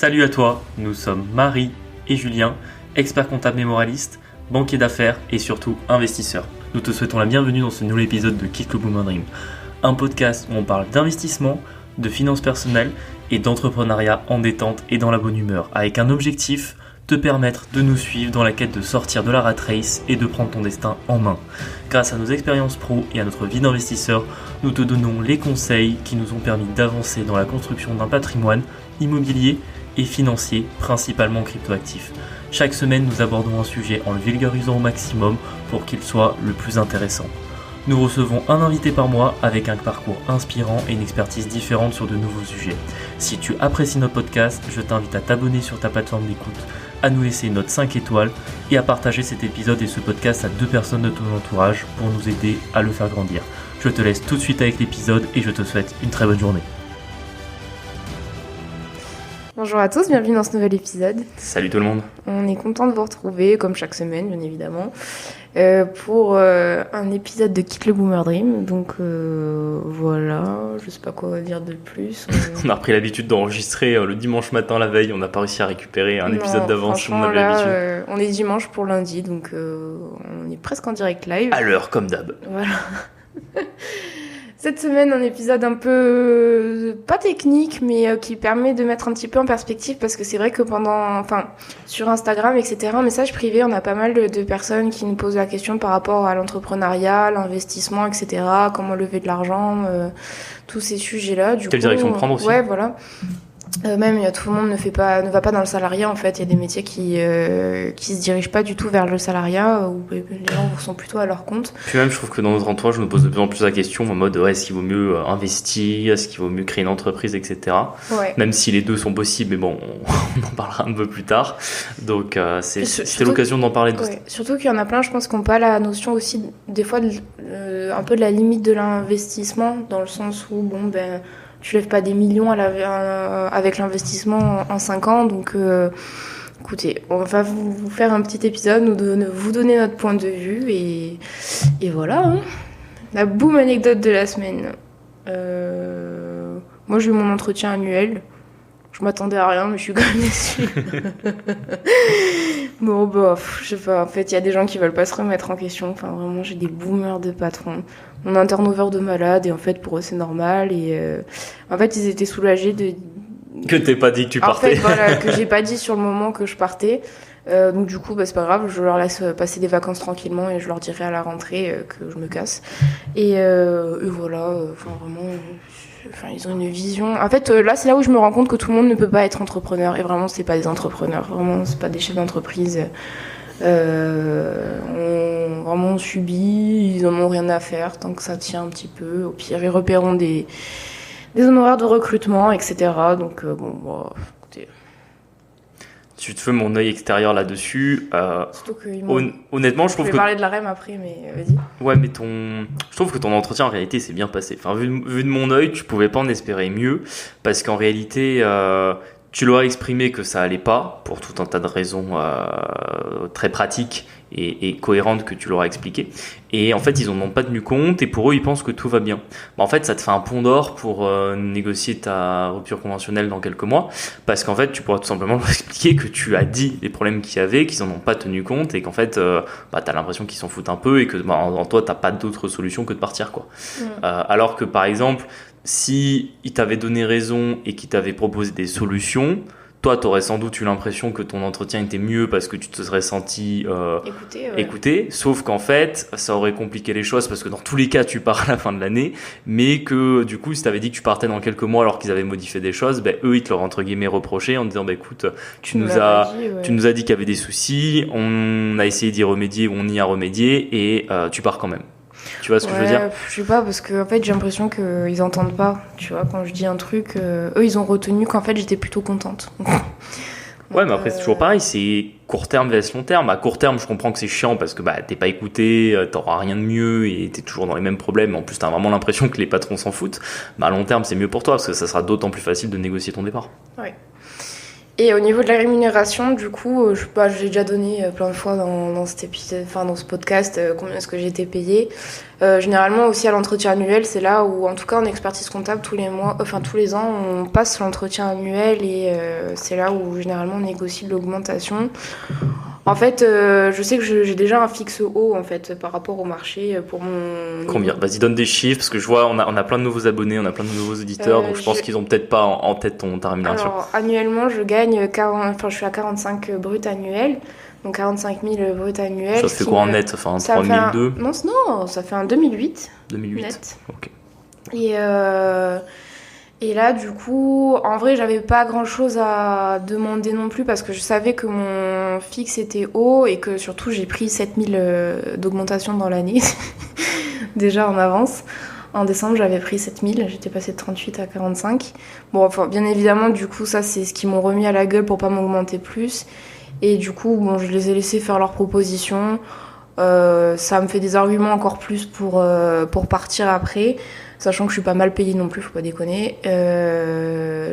Salut à toi, nous sommes Marie et Julien, experts comptables et moralistes, banquiers d'affaires et surtout investisseurs. Nous te souhaitons la bienvenue dans ce nouvel épisode de Kick le Boomer Dream, un podcast où on parle d'investissement, de finances personnelles et d'entrepreneuriat en détente et dans la bonne humeur, avec un objectif, te permettre de nous suivre dans la quête de sortir de la rat race et de prendre ton destin en main. Grâce à nos expériences pro et à notre vie d'investisseur, nous te donnons les conseils qui nous ont permis d'avancer dans la construction d'un patrimoine immobilier et financier, principalement cryptoactif. Chaque semaine, nous abordons un sujet en le vulgarisant au maximum pour qu'il soit le plus intéressant. Nous recevons un invité par mois avec un parcours inspirant et une expertise différente sur de nouveaux sujets. Si tu apprécies notre podcast, je t'invite à t'abonner sur ta plateforme d'écoute, à nous laisser une note 5 étoiles et à partager cet épisode et ce podcast à 2 personnes de ton entourage pour nous aider à le faire grandir. Je te laisse tout de suite avec l'épisode et je te souhaite une très bonne journée. Bonjour à tous, bienvenue dans ce nouvel épisode. Salut tout le monde. On est content de vous retrouver, comme chaque semaine, bien évidemment, pour un épisode de Kick le Boomer Dream. Donc voilà, je sais pas quoi dire de plus. On a repris l'habitude d'enregistrer le dimanche matin la veille, on n'a pas réussi à récupérer un épisode d'avance comme on avait l'habitude. On est dimanche pour lundi, donc on est presque en direct live. À l'heure, comme d'hab. Voilà. Cette semaine, un épisode un peu, pas technique, mais qui permet de mettre un petit peu en perspective, parce que c'est vrai que sur Instagram, etc., en message privé, on a pas mal de personnes qui nous posent la question par rapport à l'entrepreneuriat, l'investissement, etc., comment lever de l'argent, tous ces sujets-là. Quelle direction prendre aussi. Ouais, voilà. Même tout le monde ne va pas dans le salariat, en fait. Il y a des métiers qui se dirigent pas du tout vers le salariat, où les gens sont plutôt à leur compte. Puis même, je trouve que dans notre entourage, on nous pose de plus en plus la question en mode est-ce qu'il vaut mieux investir, est-ce qu'il vaut mieux créer une entreprise, etc. Ouais. Même si les deux sont possibles, mais bon, on en parlera un peu plus tard. Donc c'était l'occasion d'en parler. Surtout qu'il y en a plein, je pense, qui n'ont pas la notion aussi des fois un peu de la limite de l'investissement, dans le sens où tu lèves pas des millions avec l'investissement en 5 ans, donc écoutez, on va vous faire un petit épisode, vous donner notre point de vue, et voilà, hein. La boum anecdote de la semaine. Moi, j'ai eu mon entretien annuel. Je m'attendais à rien, mais je suis quand même déçue. Bon, je sais pas. En fait, il y a des gens qui veulent pas se remettre en question. Enfin, vraiment, j'ai des boomers de patrons. On a un turnover de malade, et en fait, pour eux, c'est normal. Et en fait, ils étaient soulagés de... Que t'aies pas dit que tu partais. En fait, voilà, que j'ai pas dit sur le moment que je partais. Donc du coup, c'est pas grave, je leur laisse passer des vacances tranquillement et je leur dirai à la rentrée que je me casse. Et voilà, vraiment... ils ont une vision. En fait, là, c'est là où je me rends compte que tout le monde ne peut pas être entrepreneur. Et vraiment, c'est pas des entrepreneurs. Vraiment, c'est pas des chefs d'entreprise. On subit, ils en ont rien à faire tant que ça tient un petit peu. Au pire, ils repéreront des honoraires de recrutement, etc. Donc, écoutez. Tu te fais mon œil extérieur là-dessus. Surtout que honnêtement, je trouve que... Je vais parler de la REM après, mais vas-y. Ouais, mais je trouve que ton entretien, en réalité, s'est bien passé. Enfin, vu de mon œil, tu pouvais pas en espérer mieux, parce qu'en réalité, tu leur as exprimé que ça allait pas, pour tout un tas de raisons très pratiques et cohérentes que tu leur as expliquées. Et en fait, ils en ont pas tenu compte, et pour eux, ils pensent que tout va bien. En fait, ça te fait un pont d'or pour négocier ta rupture conventionnelle dans quelques mois, parce qu'en fait, tu pourras tout simplement leur expliquer que tu as dit les problèmes qu'il y avait, qu'ils en ont pas tenu compte, et qu'en fait, t'as l'impression qu'ils s'en foutent un peu, et que en toi, t'as pas d'autre solution que de partir, quoi. Alors que, par exemple, si ils t'avaient donné raison et qu'ils t'avaient proposé des solutions, toi, t'aurais sans doute eu l'impression que ton entretien était mieux parce que tu te serais senti écouté, sauf qu'en fait, ça aurait compliqué les choses parce que dans tous les cas, tu pars à la fin de l'année, mais que du coup, si t'avais dit que tu partais dans quelques mois alors qu'ils avaient modifié des choses, eux, ils te l'auraient entre guillemets reproché en disant, écoute, tu nous as dit qu'il y avait des soucis, on a essayé d'y remédier, on y a remédié, et tu pars quand même. Tu vois ce que je veux dire ? Je sais pas, parce que en fait, j'ai l'impression qu'ils entendent pas. Tu vois, quand je dis un truc, eux, ils ont retenu qu'en fait, j'étais plutôt contente. Ouais, mais après, c'est toujours pareil, c'est court terme vs long terme. À court terme, je comprends que c'est chiant parce que t'es pas écouté, t'auras rien de mieux et t'es toujours dans les mêmes problèmes. En plus, t'as vraiment l'impression que les patrons s'en foutent. À long terme, c'est mieux pour toi parce que ça sera d'autant plus facile de négocier ton départ. Ouais. Et au niveau de la rémunération, du coup, j'ai déjà donné plein de fois dans cet épisode, enfin dans ce podcast, combien est-ce que j'ai été payée. Généralement aussi à l'entretien annuel, c'est là où, en tout cas en expertise comptable, tous les ans, on passe l'entretien annuel et c'est là où généralement on négocie l'augmentation. En fait, je sais que j'ai déjà un fixe haut en fait par rapport au marché pour mon. Combien? Vas-y, donne des chiffres parce que je vois on a plein de nouveaux abonnés, on a plein de nouveaux auditeurs, donc je pense qu'ils ont peut-être pas en tête ta rémunération. Alors annuellement, je gagne je suis à 45 brut annuel, donc 45 000 brut annuel. Ça fait quoi en net? Ça fait un 3002? Non, ça fait un 2008. 2008. Net. Ok. Et là, du coup, en vrai, j'avais pas grand-chose à demander non plus parce que je savais que mon fixe était haut et que surtout j'ai pris 7000 d'augmentation dans l'année, déjà en avance. En décembre, j'avais pris 7000, j'étais passée de 38 à 45. Bon, enfin, bien évidemment, du coup, ça, c'est ce qu'ils m'ont remis à la gueule pour pas m'augmenter plus. Et du coup, bon, je les ai laissés faire leurs propositions. Ça me fait des arguments encore plus pour partir après. Sachant que je suis pas mal payée non plus, faut pas déconner.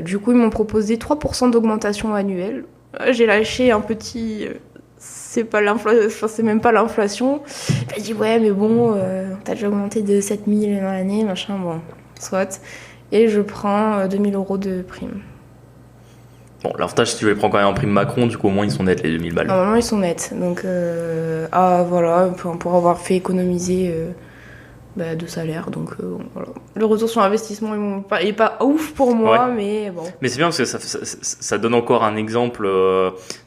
Du coup, ils m'ont proposé 3% d'augmentation annuelle. J'ai lâché un petit... c'est même pas l'inflation. Il m'a dit, ouais, mais bon, t'as déjà augmenté de 7000 dans l'année, machin, bon, soit. Et je prends 2000 € de prime. Bon, l'avantage, si tu les prends quand même en prime Macron, du coup, au moins, ils sont nets, les 2000 balles. Normalement, ils sont nets. Donc, voilà, pour avoir fait économiser... de salaire, donc voilà. Le retour sur investissement il est pas ouf pour moi, ouais. Mais bon. Mais c'est bien parce que ça donne encore un exemple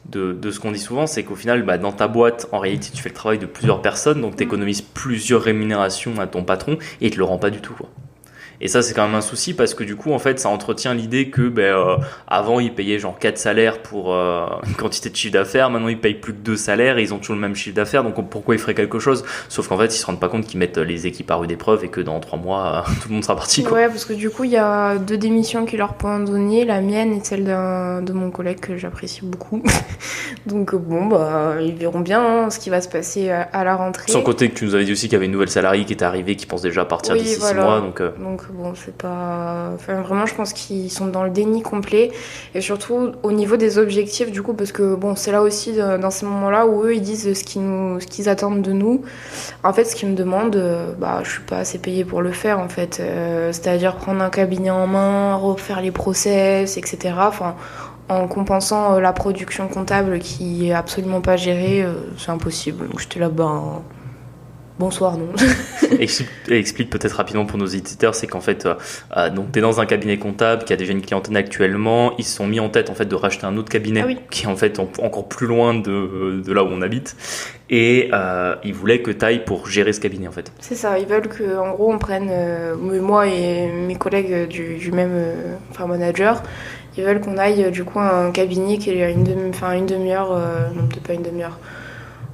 de ce qu'on dit souvent, c'est qu'au final, dans ta boîte, en réalité, tu fais le travail de plusieurs personnes, donc tu économises plusieurs rémunérations à ton patron et il te le rend pas du tout, quoi. Et ça, c'est quand même un souci parce que du coup, en fait, ça entretient l'idée que avant, ils payaient genre 4 salaires pour une quantité de chiffre d'affaires. Maintenant, ils payent plus que 2 salaires et ils ont toujours le même chiffre d'affaires. Donc, pourquoi ils feraient quelque chose? Sauf qu'en fait, ils se rendent pas compte qu'ils mettent les équipes à rude épreuve et que dans 3 mois, tout le monde sera parti, quoi. Ouais, parce que du coup, il y a 2 démissions qui leur sont données, la mienne et celle de mon collègue que j'apprécie beaucoup. Donc, bon, ils verront bien ce qui va se passer à la rentrée. Sans côté que tu nous avais dit aussi qu'il y avait une nouvelle salariée qui était arrivée, qui pense déjà partir d'ici 6 mois. Donc bon, c'est pas... Enfin, vraiment, je pense qu'ils sont dans le déni complet. Et surtout, au niveau des objectifs, du coup, parce que, bon, c'est là aussi, dans ces moments-là, où eux, ils disent ce qu'ils attendent de nous. En fait, ce qu'ils me demandent, je suis pas assez payée pour le faire, en fait. C'est-à-dire prendre un cabinet en main, refaire les process, etc. Enfin, en compensant la production comptable qui est absolument pas gérée, c'est impossible. Donc, j'étais là, bonsoir, non. Explique peut-être rapidement pour nos éditeurs, c'est qu'en fait, donc t'es dans un cabinet comptable qui a déjà une clientèle actuellement. Ils se sont mis en tête en fait de racheter un autre cabinet qui est en fait encore plus loin de là où on habite. Et ils voulaient que t'ailles pour gérer ce cabinet en fait. C'est ça, ils veulent que en gros on prenne moi et mes collègues du même manager. Ils veulent qu'on aille du coup à un cabinet qui est à une demi-heure, non peut-être pas une demi-heure.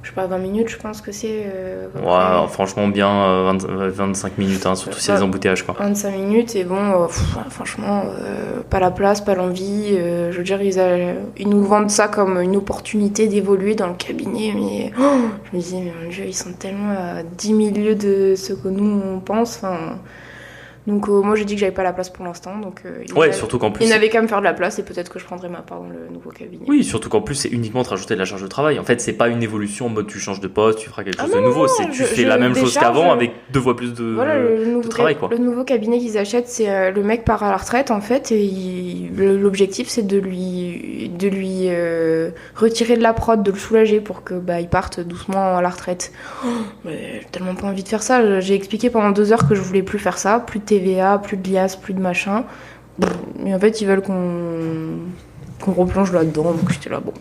Je sais pas, 20 minutes, je pense que c'est... ouais, franchement, bien 25 minutes, hein, surtout si y a des embouteillages, quoi. 25 minutes, et bon, franchement, pas la place, pas l'envie. Je veux dire, ils nous vendent ça comme une opportunité d'évoluer dans le cabinet, mais je me disais, mais mon Dieu, ils sont tellement à 10 000 lieues de ce que nous, on pense, Donc moi j'ai dit que j'avais pas la place pour l'instant, donc surtout qu'en plus il n'avait qu'à me faire de la place et peut-être que je prendrai ma part dans le nouveau cabinet. Oui, surtout qu'en plus c'est uniquement de rajouter de la charge de travail. En fait, c'est pas une évolution en mode tu changes de poste, tu feras quelque chose de nouveau. Tu fais la même chose qu'avant avec 2 fois plus de travail, quoi. Le nouveau cabinet qu'ils achètent, c'est le mec part à la retraite en fait et l'objectif c'est de lui retirer de la prod, de le soulager pour que il parte doucement à la retraite. Mais j'ai tellement pas envie de faire ça. J'ai expliqué pendant 2 heures que je voulais plus faire ça, plus de TVA, plus de liasse, plus de machin. Mais en fait, ils veulent qu'on replonge là-dedans. Donc j'étais là, bon.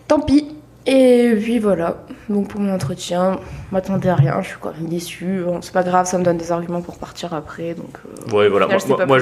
Tant pis. Et puis voilà. Donc pour mon entretien, je m'attendais à rien. Je suis quand même déçue. Bon, c'est pas grave, ça me donne des arguments pour partir après. Donc, ouais, voilà. Moi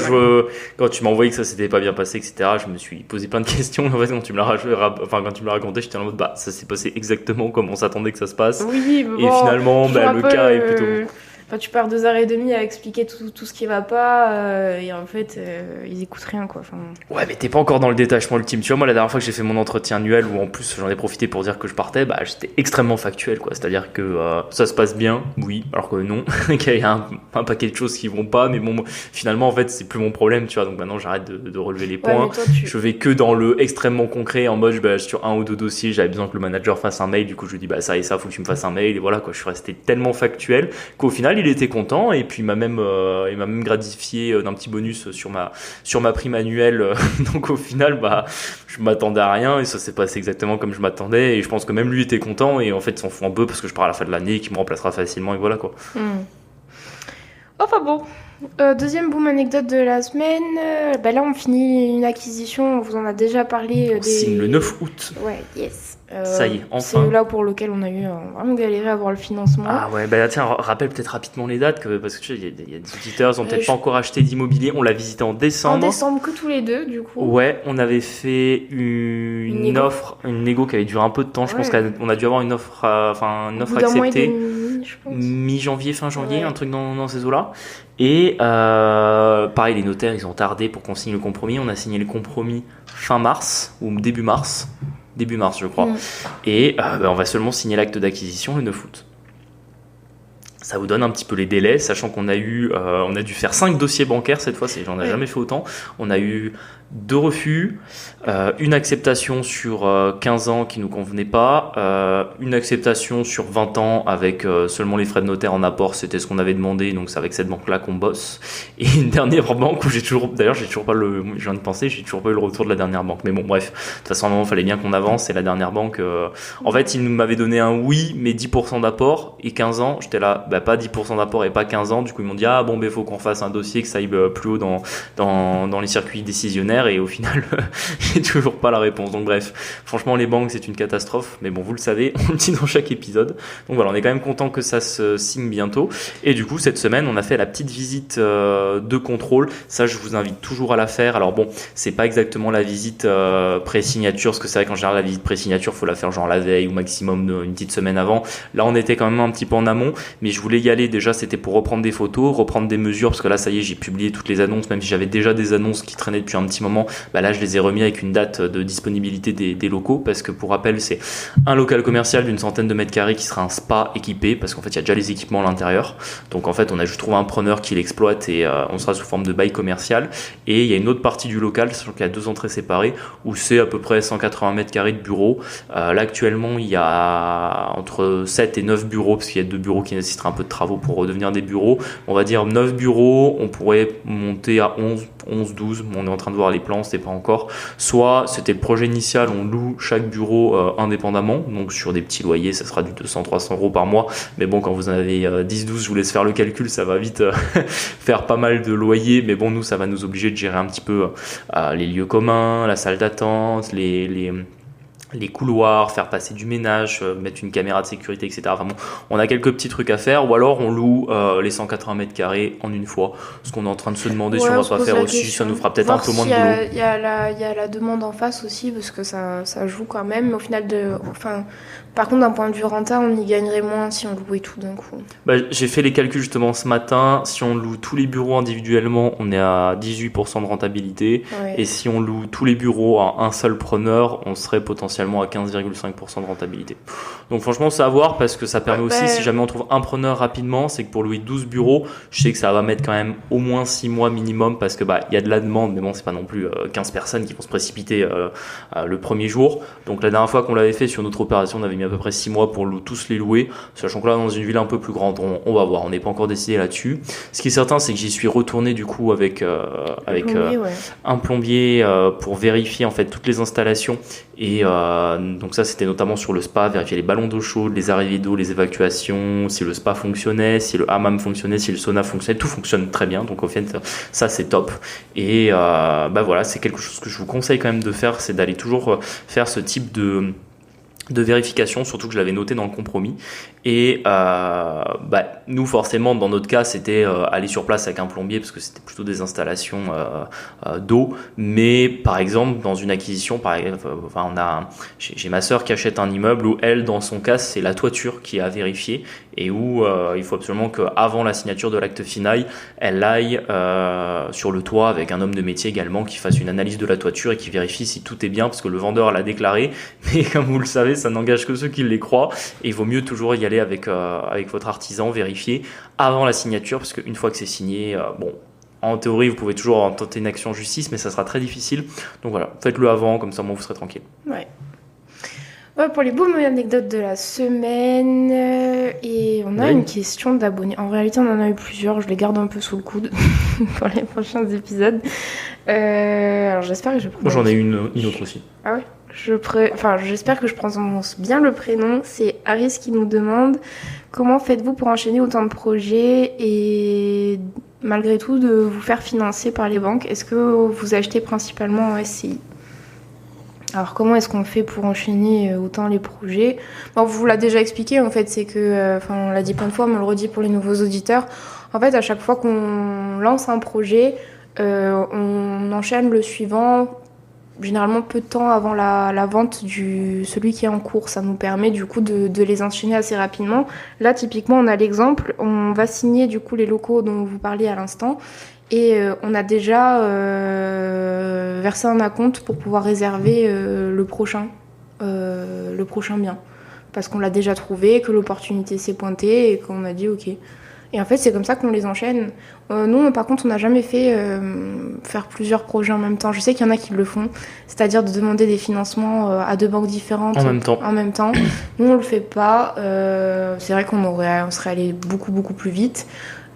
quand tu m'as envoyé que ça s'était pas bien passé, etc., je me suis posé plein de questions. En fait, quand tu me l'as raconté, j'étais en mode, ça s'est passé exactement comme on s'attendait que ça se passe. Oui, et finalement, le cas est plutôt... Enfin, tu perds 2h30 à expliquer tout ce qui va pas, et en fait, ils écoutent rien, quoi. Enfin... Ouais, mais t'es pas encore dans le détachement ultime. Tu vois, moi, la dernière fois que j'ai fait mon entretien annuel, où en plus j'en ai profité pour dire que je partais, bah, j'étais extrêmement factuel, quoi. C'est-à-dire que ça se passe bien, oui, alors que non, qu'il y a un paquet de choses qui vont pas, mais bon, finalement, en fait, c'est plus mon problème, tu vois. Donc maintenant, j'arrête de relever les points. Toi, Je vais que dans le extrêmement concret, en mode, bah, sur 1 ou 2 dossiers, j'avais besoin que le manager fasse un mail. Du coup, je lui dis, bah, ça et ça, faut que tu me fasses un mail. Et voilà, quoi. Je suis resté tellement factuel qu'au final, il était content. Et puis, il m'a même gratifié d'un petit bonus sur ma prime annuelle. Donc, au final, bah, je m'attendais à rien et ça s'est passé exactement comme je m'attendais. Et je pense que même lui était content. Et en fait, il s'en fout un peu parce que je pars à la fin de l'année et qu'il me remplacera facilement. Et voilà, quoi. Enfin bon. Deuxième boom anecdote de la semaine. Bah là, on finit une acquisition. On vous en a déjà parlé. On signe le 9 août. Ouais, yes. Ça y est, enfin. C'est là pour lequel on a eu vraiment galéré à avoir le financement. Ah ouais, bah tiens, rappelle peut-être rapidement les dates, parce que tu sais, il y a des auditeurs qui n'ont peut-être pas encore acheté d'immobilier. On l'a visité en décembre. En décembre que tous les deux, du coup. Ouais, on avait fait une offre, une négo qui avait duré un peu de temps. Je pense qu'on a dû avoir une offre, une offre acceptée. Je pense. Mi-janvier, fin janvier, un truc dans ces eaux-là. Et pareil, les notaires, ils ont tardé pour qu'on signe le compromis. On a signé le compromis fin mars ou début mars. Début mars, je crois. Et on va seulement signer l'acte d'acquisition le 9 août. Ça vous donne un petit peu les délais, sachant qu'on a dû faire 5 dossiers bancaires cette fois, j'en ai jamais fait autant. On a eu 2 refus, une acceptation sur 15 ans qui nous convenait pas, une acceptation sur 20 ans avec seulement les frais de notaire en apport, c'était ce qu'on avait demandé, donc c'est avec cette banque-là qu'on bosse. Et une dernière banque où j'ai toujours pas je viens de penser, j'ai toujours pas eu le retour de la dernière banque. Mais bon, bref, de toute façon, à un moment, il fallait bien qu'on avance, et la dernière banque, en fait, ils m'avaient donné un oui, mais 10% d'apport, et 15 ans, j'étais là, bah, pas 10% d'apport et pas 15 ans, du coup, ils m'ont dit, ah bon, bah, faut qu'on fasse un dossier, que ça aille plus haut dans les circuits décisionnaires, et au final, j'ai toujours pas la réponse. Donc bref, franchement, les banques, c'est une catastrophe, mais bon, vous le savez, on le dit dans chaque épisode. Donc voilà, on est quand même content que ça se signe bientôt. Et du coup, cette semaine, on a fait la petite visite de contrôle. Ça, je vous invite toujours à la faire. Alors bon, c'est pas exactement la visite pré-signature, parce que c'est vrai qu'en général, la visite pré-signature, faut la faire genre la veille ou maximum une petite semaine avant. Là, on était quand même un petit peu en amont, mais je voulais y aller. Déjà, c'était pour reprendre des photos, reprendre des mesures, parce que là, ça y est, j'ai publié toutes les annonces, même si j'avais déjà des annonces qui traînaient depuis un petit moment. Bah là, je les ai remis avec une date de disponibilité des locaux, parce que pour rappel, c'est un local commercial d'une centaine de mètres carrés qui sera un spa équipé, parce qu'en fait, il y a déjà les équipements à l'intérieur. Donc en fait, on a juste trouvé un preneur qui l'exploite, et on sera sous forme de bail commercial. Et il y a une autre partie du local, sachant qu'il y a 2 entrées séparées, où c'est à peu près 180 mètres carrés de bureaux. Là, actuellement, il y a entre 7 et 9 bureaux, parce qu'il y a 2 bureaux qui nécessiteraient un peu de travaux pour redevenir des bureaux. On va dire 9 bureaux, on pourrait monter à 11, 12, on est en train de voir les plans, c'était pas encore. Soit c'était le projet initial, on loue chaque bureau indépendamment, donc sur des petits loyers, ça sera du 200-300 euros par mois. Mais bon, quand vous en avez 10-12, je vous laisse faire le calcul, ça va vite faire pas mal de loyers. Mais bon, nous, ça va nous obliger de gérer un petit peu les lieux communs, la salle d'attente, les couloirs, faire passer du ménage, mettre une caméra de sécurité, etc. Enfin bon, on a quelques petits trucs à faire, ou alors on loue les 180 mètres carrés en une fois. Ce qu'on est en train de se demander si on va pas faire aussi, ça nous fera peut-être un peu moins de boulot. Il y a la demande en face aussi, parce que ça joue quand même. Mais au final, par contre, d'un point de vue rentable, on y gagnerait moins si on louait tout d'un coup. Bah, j'ai fait les calculs justement ce matin. Si on loue tous les bureaux individuellement, on est à 18% de rentabilité. Ouais. Et si on loue tous les bureaux à un seul preneur, on serait potentiellement à 15,5% de rentabilité. Donc franchement, c'est à voir, parce que ça permet aussi, si jamais on trouve un preneur rapidement, c'est que pour louer 12 bureaux, je sais que ça va mettre quand même au moins 6 mois minimum, parce que il y a de la demande, mais bon, c'est pas non plus 15 personnes qui vont se précipiter le premier jour. Donc la dernière fois qu'on l'avait fait sur notre opération, on avait mis à peu près 6 mois pour tous les louer, sachant que là, dans une ville un peu plus grande, on va voir, on n'est pas encore décidé là-dessus. Ce qui est certain, c'est que j'y suis retourné du coup avec un plombier pour vérifier en fait toutes les installations. Et donc ça, c'était notamment sur le spa, vérifier les ballons d'eau chaude, les arrivées d'eau, les évacuations, si le spa fonctionnait, si le hammam fonctionnait, si le sauna fonctionnait, tout fonctionne très bien. Donc au fait, ça c'est top. Et voilà, c'est quelque chose que je vous conseille quand même de faire, c'est d'aller toujours faire ce type de vérification, surtout que je l'avais noté dans le compromis. Et nous, forcément, dans notre cas, c'était aller sur place avec un plombier parce que c'était plutôt des installations d'eau. Mais par exemple, dans une acquisition, j'ai ma sœur qui achète un immeuble où elle, dans son cas, c'est la toiture qui est à vérifier et où il faut absolument qu'avant la signature de l'acte final, elle aille sur le toit avec un homme de métier également qui fasse une analyse de la toiture et qui vérifie si tout est bien parce que le vendeur l'a déclaré. Mais comme vous le savez, ça n'engage que ceux qui les croient et il vaut mieux toujours y aller avec votre artisan, vérifier avant la signature parce qu'une fois que c'est signé, en théorie vous pouvez toujours tenter une action en justice mais ça sera très difficile, donc voilà, faites-le avant, comme ça moi vous serez tranquille. Ouais. Pour les bonnes anecdotes de la semaine, et on a une question d'abonnés. En réalité, on en a eu plusieurs, je les garde un peu sous le coude pour les prochains épisodes. Alors j'espère que je prononce. Moi j'en ai une autre aussi. Ah ouais. J'espère que je prononce bien le prénom. C'est Aris qui nous demande comment faites-vous pour enchaîner autant de projets et malgré tout de vous faire financer par les banques. Est-ce que vous achetez principalement en SCI ? Alors comment est-ce qu'on fait pour enchaîner autant les projets ? On vous l'a déjà expliqué en fait, c'est que, on l'a dit plein de fois, mais on le redit pour les nouveaux auditeurs. En fait, à chaque fois qu'on lance un projet, on enchaîne le suivant, généralement peu de temps avant la vente de celui qui est en cours. Ça nous permet du coup de les enchaîner assez rapidement. Là, typiquement, on a l'exemple, on va signer du coup les locaux dont vous parliez à l'instant. Et on a déjà versé un acompte pour pouvoir réserver le prochain bien. Parce qu'on l'a déjà trouvé, que l'opportunité s'est pointée et qu'on a dit OK. Et en fait, c'est comme ça qu'on les enchaîne. Nous, par contre, on n'a jamais fait faire plusieurs projets en même temps. Je sais qu'il y en a qui le font, c'est-à-dire de demander des financements à deux banques différentes en même temps. Nous, on le fait pas. C'est vrai qu'on serait allé beaucoup, beaucoup plus vite.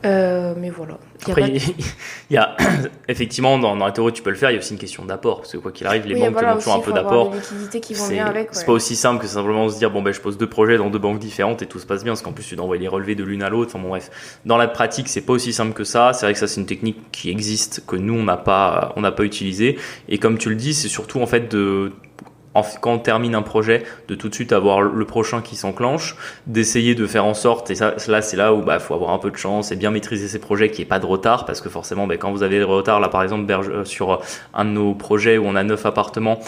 Mais voilà. Après, il y a effectivement dans la théorie tu peux le faire, il y a aussi une question d'apport parce que quoi qu'il arrive les banques te demandent toujours un peu d'apport. C'est pas aussi simple que simplement se dire je pose deux projets dans deux banques différentes et tout se passe bien parce qu'en plus tu dois envoyer les relevés de l'une à l'autre. Bref, dans la pratique c'est pas aussi simple que ça. C'est vrai que ça c'est une technique qui existe que nous on n'a pas utilisé et comme tu le dis c'est surtout en fait quand on termine un projet, de tout de suite avoir le prochain qui s'enclenche, d'essayer de faire en sorte, et ça là c'est là où faut avoir un peu de chance et bien maîtriser ses projets, qu'il n'y ait pas de retard, parce que forcément quand vous avez des retards, là par exemple sur un de nos projets où on a 9 appartements,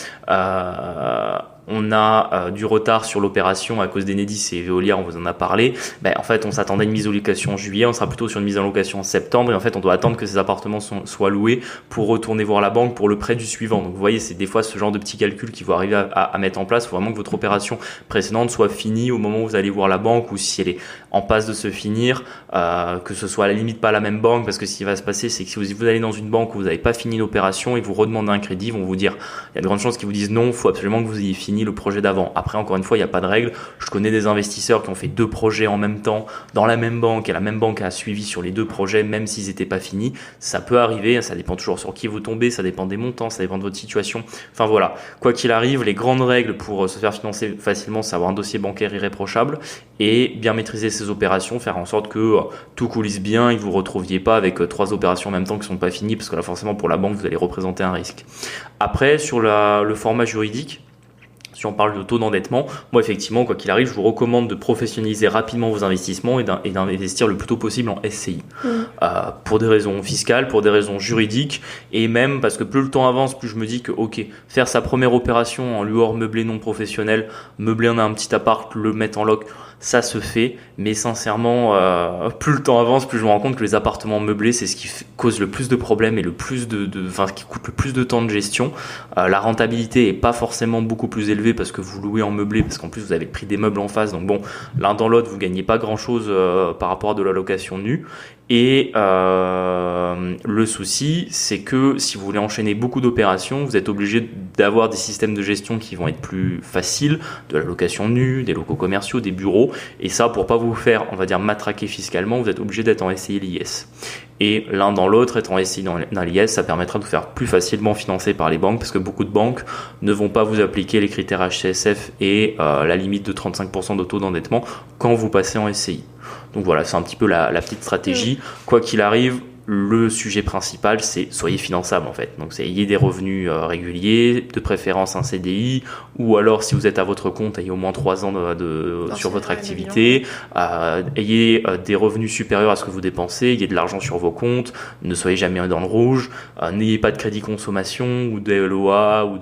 on a du retard sur l'opération à cause d'Enedis et Veolia, on vous en a parlé. En fait, on s'attendait à une mise en location en juillet, on sera plutôt sur une mise en location en septembre et en fait, on doit attendre que ces appartements soient loués pour retourner voir la banque pour le prêt du suivant. Donc, vous voyez, c'est des fois ce genre de petits calculs qu'il faut arriver à mettre en place. Il faut vraiment que votre opération précédente soit finie au moment où vous allez voir la banque ou si elle est en passe de se finir, que ce soit à la limite pas la même banque parce que ce qui va se passer, c'est que si vous allez dans une banque où vous n'avez pas fini l'opération et vous redemandez un crédit, ils vont vous dire, il y a de grandes chances qu'ils vous disent non, il faut absolument que vous ayez fini le projet d'avant. Après, encore une fois, il n'y a pas de règle. Je connais des investisseurs qui ont fait 2 projets en même temps dans la même banque et la même banque a suivi sur les 2 projets même s'ils n'étaient pas finis. Ça peut arriver, ça dépend toujours sur qui vous tombez, ça dépend des montants, ça dépend de votre situation. Enfin voilà, quoi qu'il arrive, les grandes règles pour se faire financer facilement, c'est avoir un dossier bancaire irréprochable et bien maîtriser ses opérations, faire en sorte que tout coulisse bien et que vous ne vous retrouviez pas avec 3 opérations en même temps qui ne sont pas finies parce que là forcément pour la banque vous allez représenter un risque. Après, sur le format juridique, si on parle de taux d'endettement, moi effectivement, quoi qu'il arrive, je vous recommande de professionnaliser rapidement vos investissements et d'investir le plus tôt possible en SCI. Pour des raisons fiscales, pour des raisons juridiques, et même parce que plus le temps avance, plus je me dis que faire sa première opération en lueur meublé non professionnel, meubler un petit appart, le mettre en loc, ça se fait, mais sincèrement, plus le temps avance, plus je me rends compte que les appartements meublés, c'est ce qui cause le plus de problèmes et qui coûte le plus de temps de gestion. La rentabilité est pas forcément beaucoup plus élevée parce que vous louez en meublé, parce qu'en plus vous avez le prix des meubles en face, donc l'un dans l'autre, vous gagnez pas grand chose par rapport à de la location nue. Et le souci, c'est que si vous voulez enchaîner beaucoup d'opérations, vous êtes obligé d'avoir des systèmes de gestion qui vont être plus faciles, de la location nue, des locaux commerciaux, des bureaux. Et ça, pour pas vous faire, on va dire, matraquer fiscalement, vous êtes obligé d'être en SCI l'IS. Et l'un dans l'autre, être en SCI dans l'IS, ça permettra de vous faire plus facilement financer par les banques parce que beaucoup de banques ne vont pas vous appliquer les critères HCSF et la limite de 35% de taux d'endettement quand vous passez en SCI. Donc voilà, c'est un petit peu la petite stratégie. Quoi qu'il arrive, le sujet principal, c'est soyez finançable en fait. Donc c'est ayez des revenus réguliers, de préférence un CDI, ou alors si vous êtes à votre compte, ayez au moins 3 ans sur votre activité, ayez des revenus supérieurs à ce que vous dépensez, ayez de l'argent sur vos comptes, ne soyez jamais dans le rouge, n'ayez pas de crédit consommation ou de LOA ou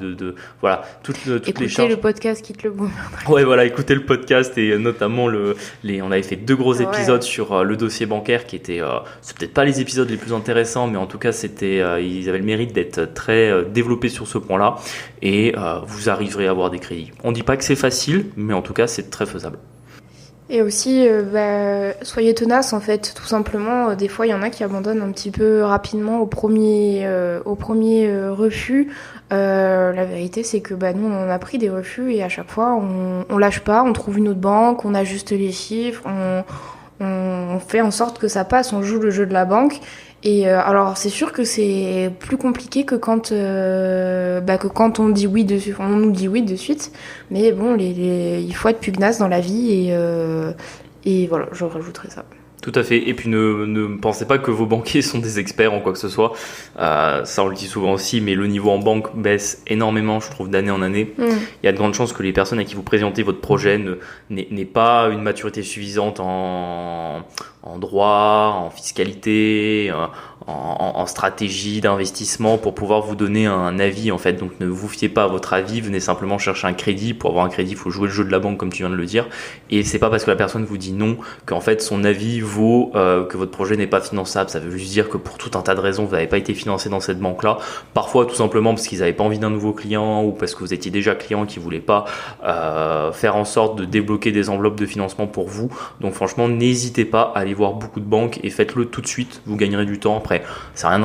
voilà, toutes les charges. Écoutez le podcast Quitte le boom. Ouais, voilà, écoutez le podcast et notamment on avait fait 2 gros épisodes sur le dossier bancaire qui étaient, c'est peut-être pas les épisodes les plus intéressants, mais en tout cas ils avaient le mérite d'être très développés sur ce point-là et vous arriverez à avoir des crédits. On dit pas que c'est facile, mais en tout cas c'est très faisable. Et aussi, soyez tenace en fait, tout simplement. Des fois, il y en a qui abandonnent un petit peu rapidement au premier refus. La vérité, c'est que nous, on en a pris des refus et à chaque fois, on lâche pas, on trouve une autre banque, on ajuste les chiffres, on fait en sorte que ça passe, on joue le jeu de la banque. Et alors c'est sûr que c'est plus compliqué que quand on dit oui on nous dit oui de suite, mais bon il faut être pugnace dans la vie et voilà, je rajouterai ça. Tout à fait. Et puis ne pensez pas que vos banquiers sont des experts en quoi que ce soit. Ça on le dit souvent aussi, mais le niveau en banque baisse énormément, je trouve, d'année en année. Il y a de grandes chances que les personnes à qui vous présentez votre projet n'aient pas une maturité suffisante en droit, en fiscalité, en stratégie d'investissement pour pouvoir vous donner un avis en fait. Donc ne vous fiez pas à votre avis, venez simplement chercher un crédit. Pour avoir un crédit, il faut jouer le jeu de la banque comme tu viens de le dire. Et c'est pas parce que la personne vous dit non qu'en fait son avis vaut que votre projet n'est pas finançable. Ça veut juste dire que pour tout un tas de raisons, vous n'avez pas été financé dans cette banque-là. Parfois tout simplement parce qu'ils n'avaient pas envie d'un nouveau client ou parce que vous étiez déjà client qui voulait pas faire en sorte de débloquer des enveloppes de financement pour vous. Donc franchement, n'hésitez pas à aller voir beaucoup de banques et faites-le tout de suite. Vous gagnerez du temps après. C'est rien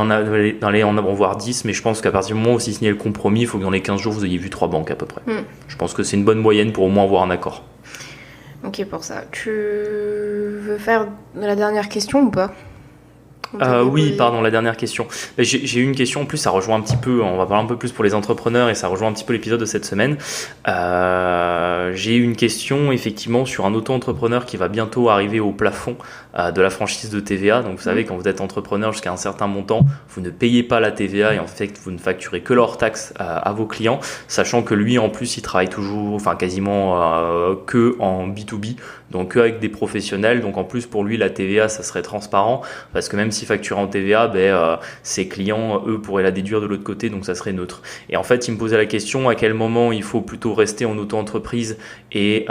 d'aller en voir 10, mais je pense qu'à partir du moment où vous signez le compromis, il faut que dans les 15 jours, vous ayez vu 3 banques à peu près. Je pense que c'est une bonne moyenne pour au moins avoir un accord. Ok, pour ça. Tu veux faire la dernière question ou pas ? Oui, pardon, la dernière question. J'ai eu une question, en plus ça rejoint un petit peu, on va parler un peu plus pour les entrepreneurs et ça rejoint un petit peu l'épisode de cette semaine. J'ai eu une question effectivement sur un auto-entrepreneur qui va bientôt arriver au plafond de la franchise de TVA. Donc vous savez, quand vous êtes entrepreneur jusqu'à un certain montant, vous ne payez pas la TVA et en fait vous ne facturez que leur taxe à vos clients, sachant que lui en plus il travaille toujours, enfin quasiment que en B2B, donc que avec des professionnels. Donc en plus pour lui la TVA ça serait transparent parce que même s'il facture en TVA, ses clients eux pourraient la déduire de l'autre côté, donc ça serait neutre. Et en fait il me posait la question à quel moment il faut plutôt rester en auto-entreprise et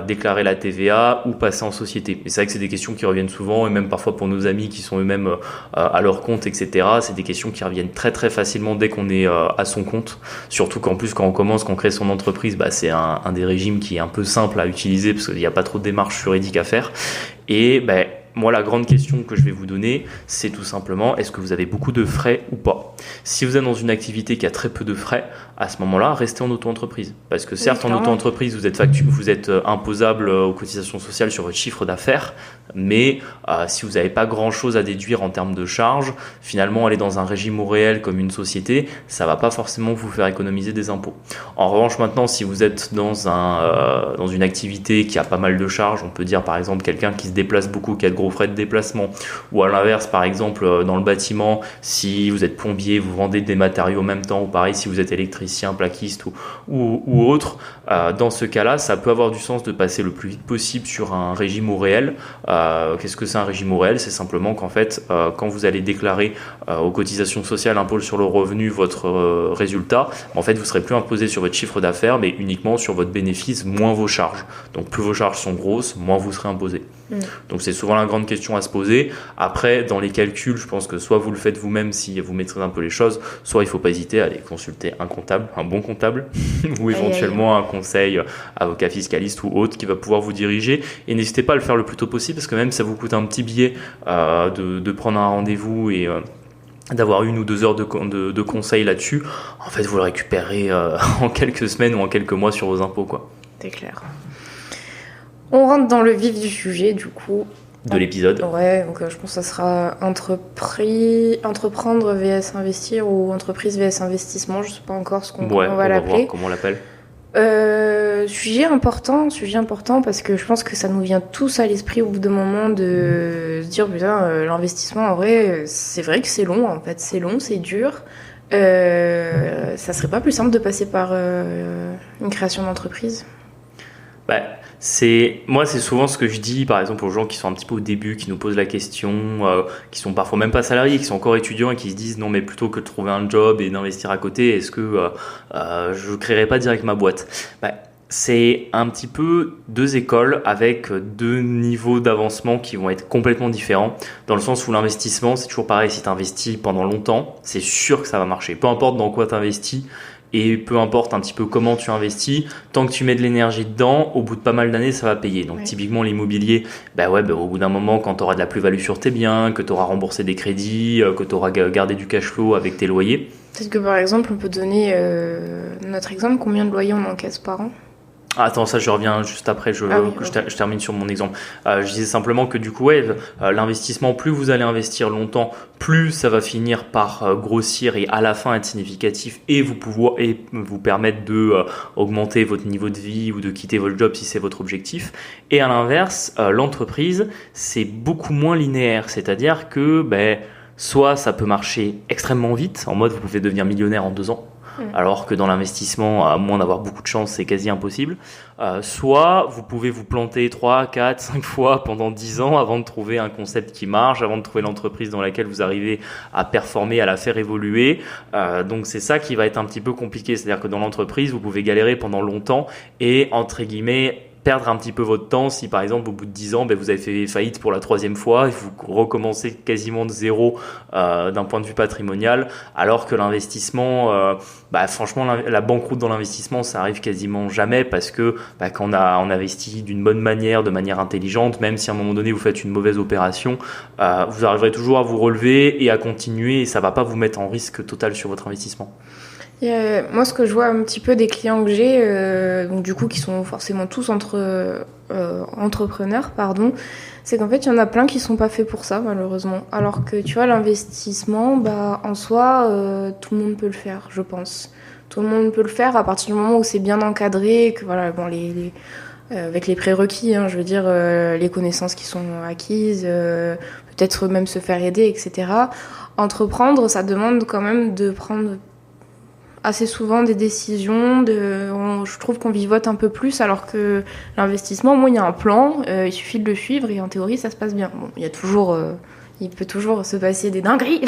déclarer la TVA ou passer en société. Et c'est vrai que c'est des questions qui reviennent souvent et même parfois pour nos amis qui sont eux-mêmes à leur compte, etc. C'est des questions qui reviennent très très facilement dès qu'on est à son compte, surtout qu'en plus quand on crée son entreprise, c'est un des régimes qui est un peu simple à utiliser parce qu'il n'y a pas trop de démarches juridiques à faire. Et moi, la grande question que je vais vous donner, c'est tout simplement, est-ce que vous avez beaucoup de frais ou pas ? Si vous êtes dans une activité qui a très peu de frais, à ce moment-là, restez en auto-entreprise. Parce que certes, en auto-entreprise, vous êtes imposable aux cotisations sociales sur votre chiffre d'affaires, mais si vous n'avez pas grand-chose à déduire en termes de charges, finalement, aller dans un régime au réel comme une société, ça ne va pas forcément vous faire économiser des impôts. En revanche, maintenant, si vous êtes dans une activité qui a pas mal de charges, on peut dire par exemple quelqu'un qui se déplace beaucoup, qui a de gros frais de déplacement, ou à l'inverse par exemple dans le bâtiment, si vous êtes plombier, vous vendez des matériaux en même temps, ou pareil si vous êtes électricien, plaquiste ou autre, dans ce cas-là ça peut avoir du sens de passer le plus vite possible sur un régime au réel. Qu'est-ce que c'est un régime au réel ? C'est simplement qu'en fait quand vous allez déclarer aux cotisations sociales, impôt sur le revenu, votre résultat, en fait vous serez plus imposé sur votre chiffre d'affaires mais uniquement sur votre bénéfice moins vos charges. Donc plus vos charges sont grosses, moins vous serez imposé. Donc c'est souvent la grande question à se poser. Après, dans les calculs, je pense que soit vous le faites vous-même si vous maîtrisez un peu les choses, soit il ne faut pas hésiter à aller consulter un comptable, un bon comptable, ou éventuellement un conseil avocat fiscaliste ou autre qui va pouvoir vous diriger. Et n'hésitez pas à le faire le plus tôt possible parce que même si ça vous coûte un petit billet de prendre un rendez-vous et d'avoir 1 ou 2 heures de conseils là-dessus, en fait vous le récupérez en quelques semaines ou en quelques mois sur vos impôts, quoi. C'est clair. On rentre dans le vif du sujet, du coup. De l'épisode. Ouais, donc je pense que ça sera entreprendre vs investir ou entreprise vs investissement. Je sais pas encore ce qu'on va l'appeler. Voir comment on l'appelle. Sujet important parce que je pense que ça nous vient tous à l'esprit au bout d'un moment de se dire putain, l'investissement en vrai, c'est vrai que c'est long en fait, c'est long, c'est dur. Ça serait pas plus simple de passer par une création d'entreprise? Bah, moi, c'est souvent ce que je dis, par exemple, aux gens qui sont un petit peu au début, qui nous posent la question, qui sont parfois même pas salariés, qui sont encore étudiants et qui se disent non, mais plutôt que de trouver un job et d'investir à côté, est-ce que je créerai pas direct ma boîte? Bah, c'est un petit peu deux écoles avec deux niveaux d'avancement qui vont être complètement différents, dans le sens où l'investissement, c'est toujours pareil, si tu investis pendant longtemps, c'est sûr que ça va marcher. Peu importe dans quoi tu investis, et peu importe un petit peu comment tu investis, tant que tu mets de l'énergie dedans, au bout de pas mal d'années, ça va payer. Donc typiquement l'immobilier, au bout d'un moment, quand tu auras de la plus-value sur tes biens, que tu auras remboursé des crédits, que tu auras gardé du cash flow avec tes loyers. Peut-être que par exemple, on peut donner notre exemple, combien de loyers on encaisse par an? Attends, ça je reviens juste après, je termine sur mon exemple. Je disais simplement que du coup, l'investissement, plus vous allez investir longtemps, plus ça va finir par grossir et à la fin être significatif et vous permettre de augmenter votre niveau de vie ou de quitter votre job si c'est votre objectif. Et à l'inverse, l'entreprise, c'est beaucoup moins linéaire, c'est-à-dire que soit ça peut marcher extrêmement vite, en mode vous pouvez devenir millionnaire en 2 ans. Alors que dans l'investissement, à moins d'avoir beaucoup de chance, c'est quasi impossible. Soit vous pouvez vous planter 3, 4, 5 fois pendant 10 ans avant de trouver un concept qui marche, avant de trouver l'entreprise dans laquelle vous arrivez à performer, à la faire évoluer. Donc c'est ça qui va être un petit peu compliqué. C'est-à-dire que dans l'entreprise, vous pouvez galérer pendant longtemps et, entre guillemets, perdre un petit peu votre temps si par exemple au bout de 10 ans vous avez fait faillite pour la 3e fois et vous recommencez quasiment de zéro d'un point de vue patrimonial, alors que l'investissement franchement la banqueroute dans l'investissement ça arrive quasiment jamais, parce que quand on investit d'une bonne manière, de manière intelligente, même si à un moment donné vous faites une mauvaise opération, vous arriverez toujours à vous relever et à continuer, et ça va pas vous mettre en risque total sur votre investissement. Moi, ce que je vois un petit peu des clients que j'ai, donc du coup qui sont forcément tous entrepreneurs, c'est qu'en fait il y en a plein qui sont pas faits pour ça malheureusement. Alors que tu vois, l'investissement, en soi, tout le monde peut le faire, je pense. Tout le monde peut le faire à partir du moment où c'est bien encadré, que voilà, avec les prérequis, je veux dire, les connaissances qui sont acquises, peut-être même se faire aider, etc. Entreprendre, ça demande quand même de prendre assez souvent des décisions, je trouve qu'on vivote un peu plus, alors que l'investissement, moi, il y a un plan, il suffit de le suivre et en théorie, ça se passe bien. Bon, il peut toujours se passer des dingueries,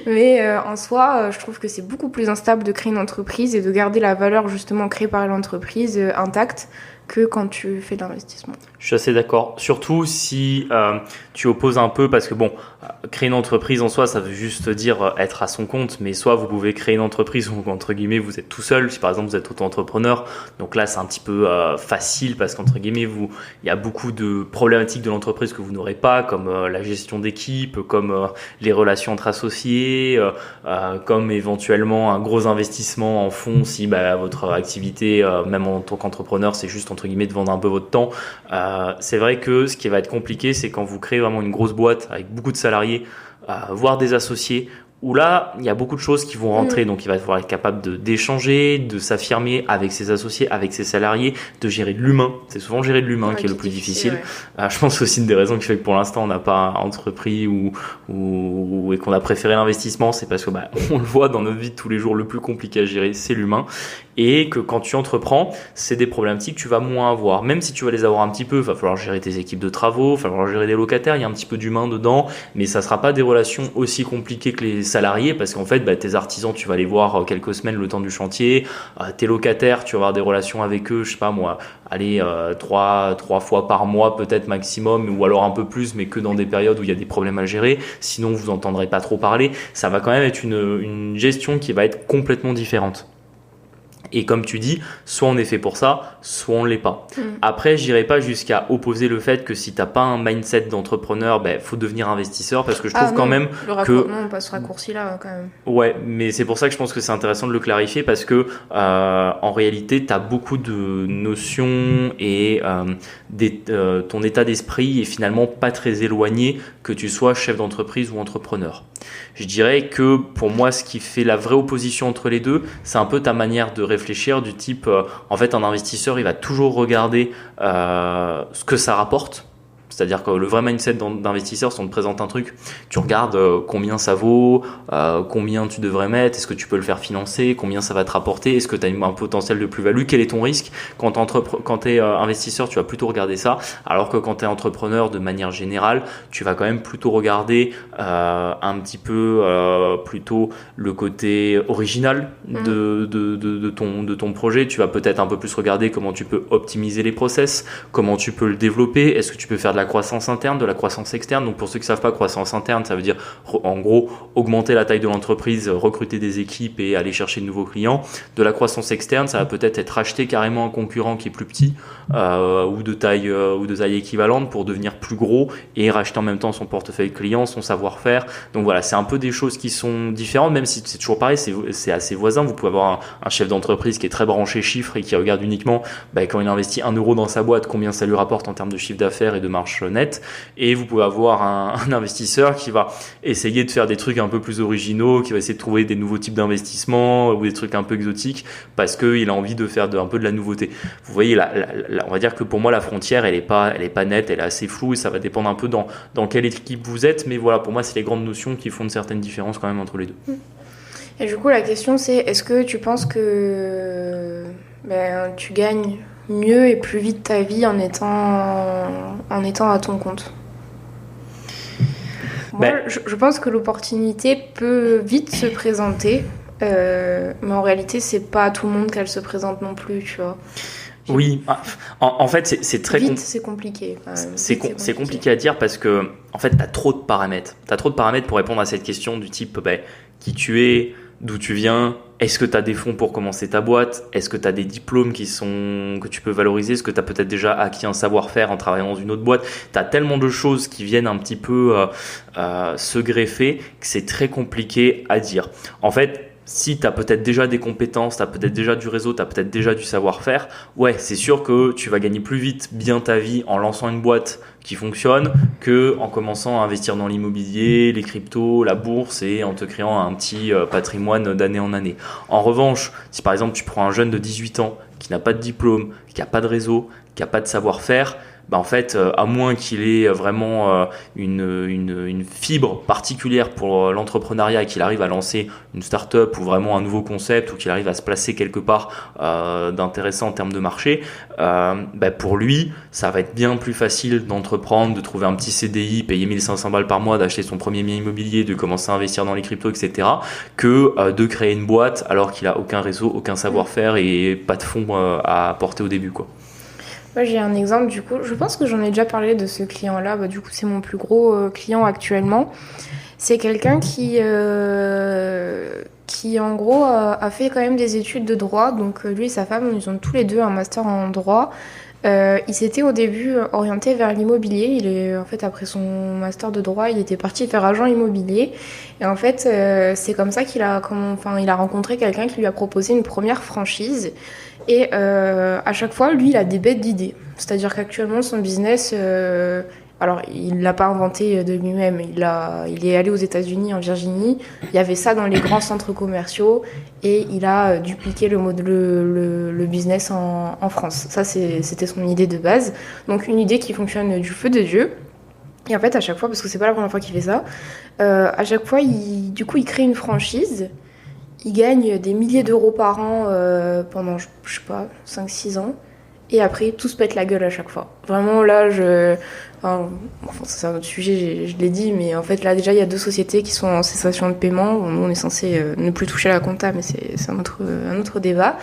mais en soi, je trouve que c'est beaucoup plus instable de créer une entreprise et de garder la valeur justement créée par l'entreprise intacte que quand tu fais de l'investissement. Je suis assez d'accord, surtout si tu opposes un peu, parce que créer une entreprise en soi, ça veut juste dire être à son compte, mais soit vous pouvez créer une entreprise où, entre guillemets, vous êtes tout seul, si par exemple vous êtes auto-entrepreneur, donc là c'est un petit peu facile, parce qu'entre guillemets, il y a beaucoup de problématiques de l'entreprise que vous n'aurez pas, comme la gestion d'équipe, comme les relations entre associés, comme éventuellement un gros investissement en fonds si votre activité, même en tant qu'entrepreneur, c'est juste entre guillemets de vendre un peu votre temps. C'est vrai que ce qui va être compliqué, c'est quand vous créez vraiment une grosse boîte avec beaucoup de salariés, voire des associés, où là, il y a beaucoup de choses qui vont rentrer. Donc, il va falloir être capable d'échanger, de s'affirmer avec ses associés, avec ses salariés, de gérer de l'humain. C'est souvent gérer de l'humain qui est le plus difficile. Je pense aussi une des raisons qui fait que pour l'instant, on n'a pas entrepris et qu'on a préféré l'investissement, c'est parce que on le voit dans notre vie de tous les jours, le plus compliqué à gérer, c'est l'humain. Et que quand tu entreprends, c'est des problématiques que tu vas moins avoir. Même si tu vas les avoir un petit peu, il va falloir gérer tes équipes de travaux, il va falloir gérer des locataires, il y a un petit peu d'humain dedans, mais ça sera pas des relations aussi compliquées que les salariés, parce qu'en fait, tes artisans, tu vas les voir quelques semaines le temps du chantier, tes locataires, tu vas avoir des relations avec eux, je sais pas moi, allez, 3 fois par mois peut-être maximum, ou alors un peu plus, mais que dans des périodes où il y a des problèmes à gérer, sinon vous entendrez pas trop parler. Ça va quand même être une gestion qui va être complètement différente. Et comme tu dis, soit on est fait pour ça, soit on l'est pas. Après, j'irai pas jusqu'à opposer le fait que si t'as pas un mindset d'entrepreneur, faut devenir investisseur, parce que je trouve quand même on passe ce raccourci-là quand même. Ouais, mais c'est pour ça que je pense que c'est intéressant de le clarifier, parce que en réalité, t'as beaucoup de notions et ton état d'esprit est finalement pas très éloigné, que tu sois chef d'entreprise ou entrepreneur. Je dirais que pour moi, ce qui fait la vraie opposition entre les deux, c'est un peu ta manière de réfléchir réfléchir du type, en fait, un investisseur, il va toujours regarder ce que ça rapporte. C'est-à-dire que le vrai mindset d'investisseur, si on te présente un truc, tu regardes combien ça vaut, combien tu devrais mettre, est-ce que tu peux le faire financer, combien ça va te rapporter, est-ce que tu as un potentiel de plus-value, quel est ton risque. Quand tu es investisseur, tu vas plutôt regarder ça, alors que quand tu es entrepreneur, de manière générale, tu vas quand même plutôt regarder un petit peu plutôt le côté original de ton projet. Tu vas peut-être un peu plus regarder comment tu peux optimiser les process, comment tu peux le développer, est-ce que tu peux faire de la croissance interne, de la croissance externe. Donc pour ceux qui ne savent pas, croissance interne, ça veut dire en gros augmenter la taille de l'entreprise, recruter des équipes et aller chercher de nouveaux clients. De la croissance externe, ça va peut-être être acheter carrément un concurrent qui est plus petit ou de taille équivalente pour devenir plus gros et racheter en même temps son portefeuille client, son savoir-faire. Donc voilà, c'est un peu des choses qui sont différentes, même si c'est toujours pareil, c'est assez voisin. Vous pouvez avoir un chef d'entreprise qui est très branché chiffres et qui regarde uniquement quand il investit 1 euro dans sa boîte, combien ça lui rapporte en termes de chiffre d'affaires et de marge nette. Et vous pouvez avoir un investisseur qui va essayer de faire des trucs un peu plus originaux, qui va essayer de trouver des nouveaux types d'investissements ou des trucs un peu exotiques parce qu'il a envie de faire un peu de la nouveauté. Vous voyez, on va dire que pour moi, la frontière, elle est pas nette, elle est assez floue et ça va dépendre un peu dans quelle équipe vous êtes. Mais voilà, pour moi, c'est les grandes notions qui font une certaine différence quand même entre les deux. Et du coup, la question, c'est est-ce que tu penses que tu gagnes mieux et plus vite ta vie en étant à ton compte? Moi, je pense que l'opportunité peut vite se présenter, mais en réalité, c'est pas à tout le monde qu'elle se présente non plus, tu vois. Oui, en fait, c'est très vite, c'est compliqué. C'est compliqué à dire parce que en fait, tu as trop de paramètres. Tu as trop de paramètres pour répondre à cette question du type qui tu es, d'où tu viens, est-ce que tu as des fonds pour commencer ta boîte, est-ce que tu as des diplômes que tu peux valoriser, est-ce que tu as peut-être déjà acquis un savoir-faire en travaillant dans une autre boîte. Tu as tellement de choses qui viennent un petit peu se greffer que c'est très compliqué à dire. En fait, si tu as peut-être déjà des compétences, tu as peut-être déjà du réseau, tu as peut-être déjà du savoir-faire, ouais, c'est sûr que tu vas gagner plus vite bien ta vie en lançant une boîte qui fonctionne que en commençant à investir dans l'immobilier, les cryptos, la bourse et en te créant un petit patrimoine d'année en année. En revanche, si par exemple tu prends un jeune de 18 ans qui n'a pas de diplôme, qui n'a pas de réseau, qui n'a pas de savoir-faire, en fait, à moins qu'il ait vraiment une fibre particulière pour l'entrepreneuriat et qu'il arrive à lancer une start-up ou vraiment un nouveau concept ou qu'il arrive à se placer quelque part d'intéressant en termes de marché, pour lui, ça va être bien plus facile d'entreprendre, de trouver un petit CDI, payer 1500 balles par mois, d'acheter son premier bien immobilier, de commencer à investir dans les cryptos, etc., que de créer une boîte alors qu'il a aucun réseau, aucun savoir-faire et pas de fonds à apporter au début, quoi. Moi, j'ai un exemple, du coup, je pense que j'en ai déjà parlé de ce client-là, du coup, c'est mon plus gros client actuellement. C'est quelqu'un qui en gros, a fait quand même des études de droit, donc lui et sa femme, ils ont tous les deux un master en droit. Il s'était au début orienté vers l'immobilier. En fait, après son master de droit, il était parti faire agent immobilier. Et en fait, c'est comme ça il a rencontré quelqu'un qui lui a proposé une première franchise. Et à chaque fois, lui, il a des bêtes d'idées. C'est-à-dire qu'actuellement, son business, alors il l'a pas inventé de lui-même. Il est allé aux États-Unis, en Virginie. Il y avait ça dans les grands centres commerciaux, et il a dupliqué le business en France. Ça, c'était son idée de base. Donc une idée qui fonctionne du feu de Dieu. Et en fait, à chaque fois, parce que c'est pas la première fois qu'il fait ça, à chaque fois, il crée une franchise. Il gagne des milliers d'euros par an pendant, je sais pas, 5-6 ans. Et après, tout se pète la gueule à chaque fois. Vraiment, là, c'est un autre sujet, je l'ai dit, mais en fait, là, déjà, il y a 2 sociétés qui sont en cessation de paiement. Bon, nous, on est censé ne plus toucher à la compta, mais c'est un autre débat.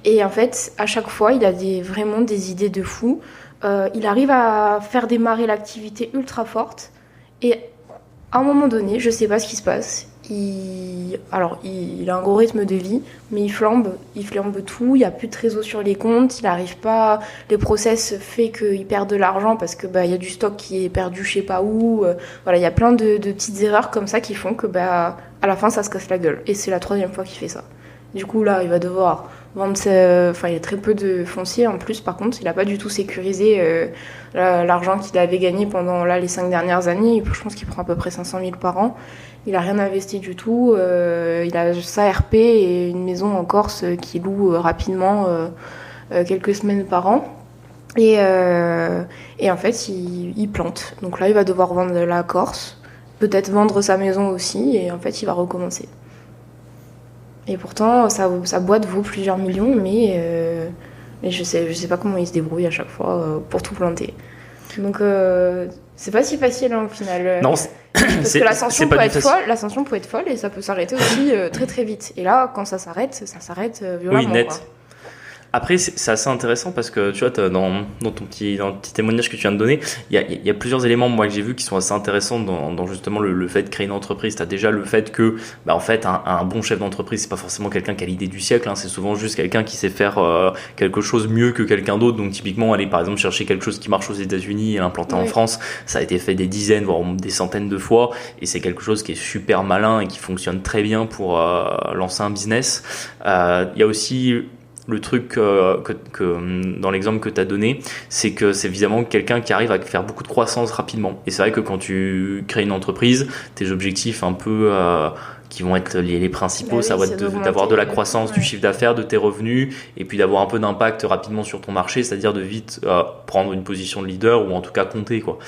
Et en fait, à chaque fois, il a vraiment des idées de fou. Il arrive à faire démarrer l'activité ultra forte. Et à un moment donné, je sais pas ce qui se passe. Il a un gros rythme de vie, mais il flambe tout, il n'y a plus de trésor sur les comptes, il arrive pas, les process fait qu'il perd de l'argent parce que y a du stock qui est perdu je sais pas où, voilà, il y a plein de petites erreurs comme ça qui font que à la fin ça se casse la gueule, et c'est la 3e fois qu'il fait ça. Du coup là, il va devoir Enfin, il y a très peu de foncier en plus. Par contre, il n'a pas du tout sécurisé l'argent qu'il avait gagné pendant les 5 dernières années. Je pense qu'il prend à peu près 500 000 par an. Il n'a rien investi du tout. Il a sa RP et une maison en Corse qu'il loue rapidement quelques semaines par an. Et en fait, il plante. Donc là, il va devoir vendre la Corse, peut-être vendre sa maison aussi, et en fait, il va recommencer. Et pourtant, sa boîte vaut plusieurs millions, mais je sais pas comment il se débrouille à chaque fois pour tout planter. Donc, c'est pas si facile au final. Non, parce que l'ascension peut être folle et ça peut s'arrêter aussi très très vite. Et là, quand ça s'arrête violemment. Oui, net. Quoi. Après, c'est assez intéressant parce que tu vois, dans le petit témoignage que tu viens de donner, il y a plusieurs éléments moi que j'ai vus qui sont assez intéressants dans justement le fait de créer une entreprise. Tu as déjà le fait que en fait un bon chef d'entreprise, c'est pas forcément quelqu'un qui a l'idée du siècle, hein, c'est souvent juste quelqu'un qui sait faire quelque chose mieux que quelqu'un d'autre. Donc typiquement, aller par exemple chercher quelque chose qui marche aux États-Unis et l'implanter en France, ça a été fait des dizaines voire des centaines de fois et c'est quelque chose qui est super malin et qui fonctionne très bien pour lancer un business. Il y a aussi le truc que dans l'exemple que tu as donné, c'est que c'est évidemment quelqu'un qui arrive à faire beaucoup de croissance rapidement. Et c'est vrai que quand tu crées une entreprise, tes objectifs un peu qui vont être les principaux, ça va être d'avoir de la croissance du chiffre d'affaires, de tes revenus, et puis d'avoir un peu d'impact rapidement sur ton marché, c'est-à-dire de vite prendre une position de leader ou en tout cas compter, quoi.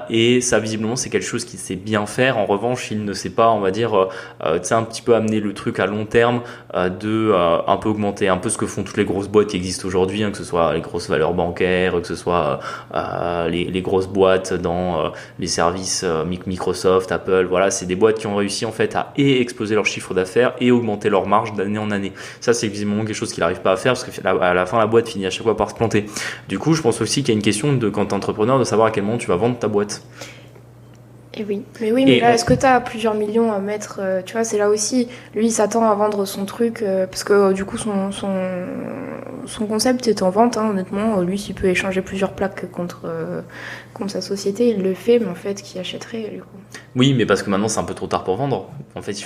Et ça, visiblement, c'est quelque chose qu'il sait bien faire. En revanche, il ne sait pas, on va dire, tu sais, un petit peu amener le truc à long terme, de un peu augmenter un peu ce que font toutes les grosses boîtes qui existent aujourd'hui, hein, que ce soit les grosses valeurs bancaires, que ce soit les grosses boîtes dans les services Microsoft, Apple, voilà, c'est des boîtes qui ont réussi en fait à exploser leur chiffre d'affaires et augmenter leur marge d'année en année. Ça, c'est visiblement quelque chose qu'il n'arrive pas à faire parce qu'à la fin, la boîte finit à chaque fois par se planter. Du coup, je pense aussi qu'il y a une question de quand t'es entrepreneur, de savoir à quel moment tu vas vendre ta boîte. Mais là, est-ce que tu as plusieurs millions à mettre tu vois, c'est là aussi, lui, il s'attend à vendre son truc, parce que du coup, son concept est en vente, hein, honnêtement. Lui, s'il peut échanger plusieurs plaques contre sa société, il le fait, mais en fait, qui achèterait, du coup. Oui, mais parce que maintenant, c'est un peu trop tard pour vendre. En fait, il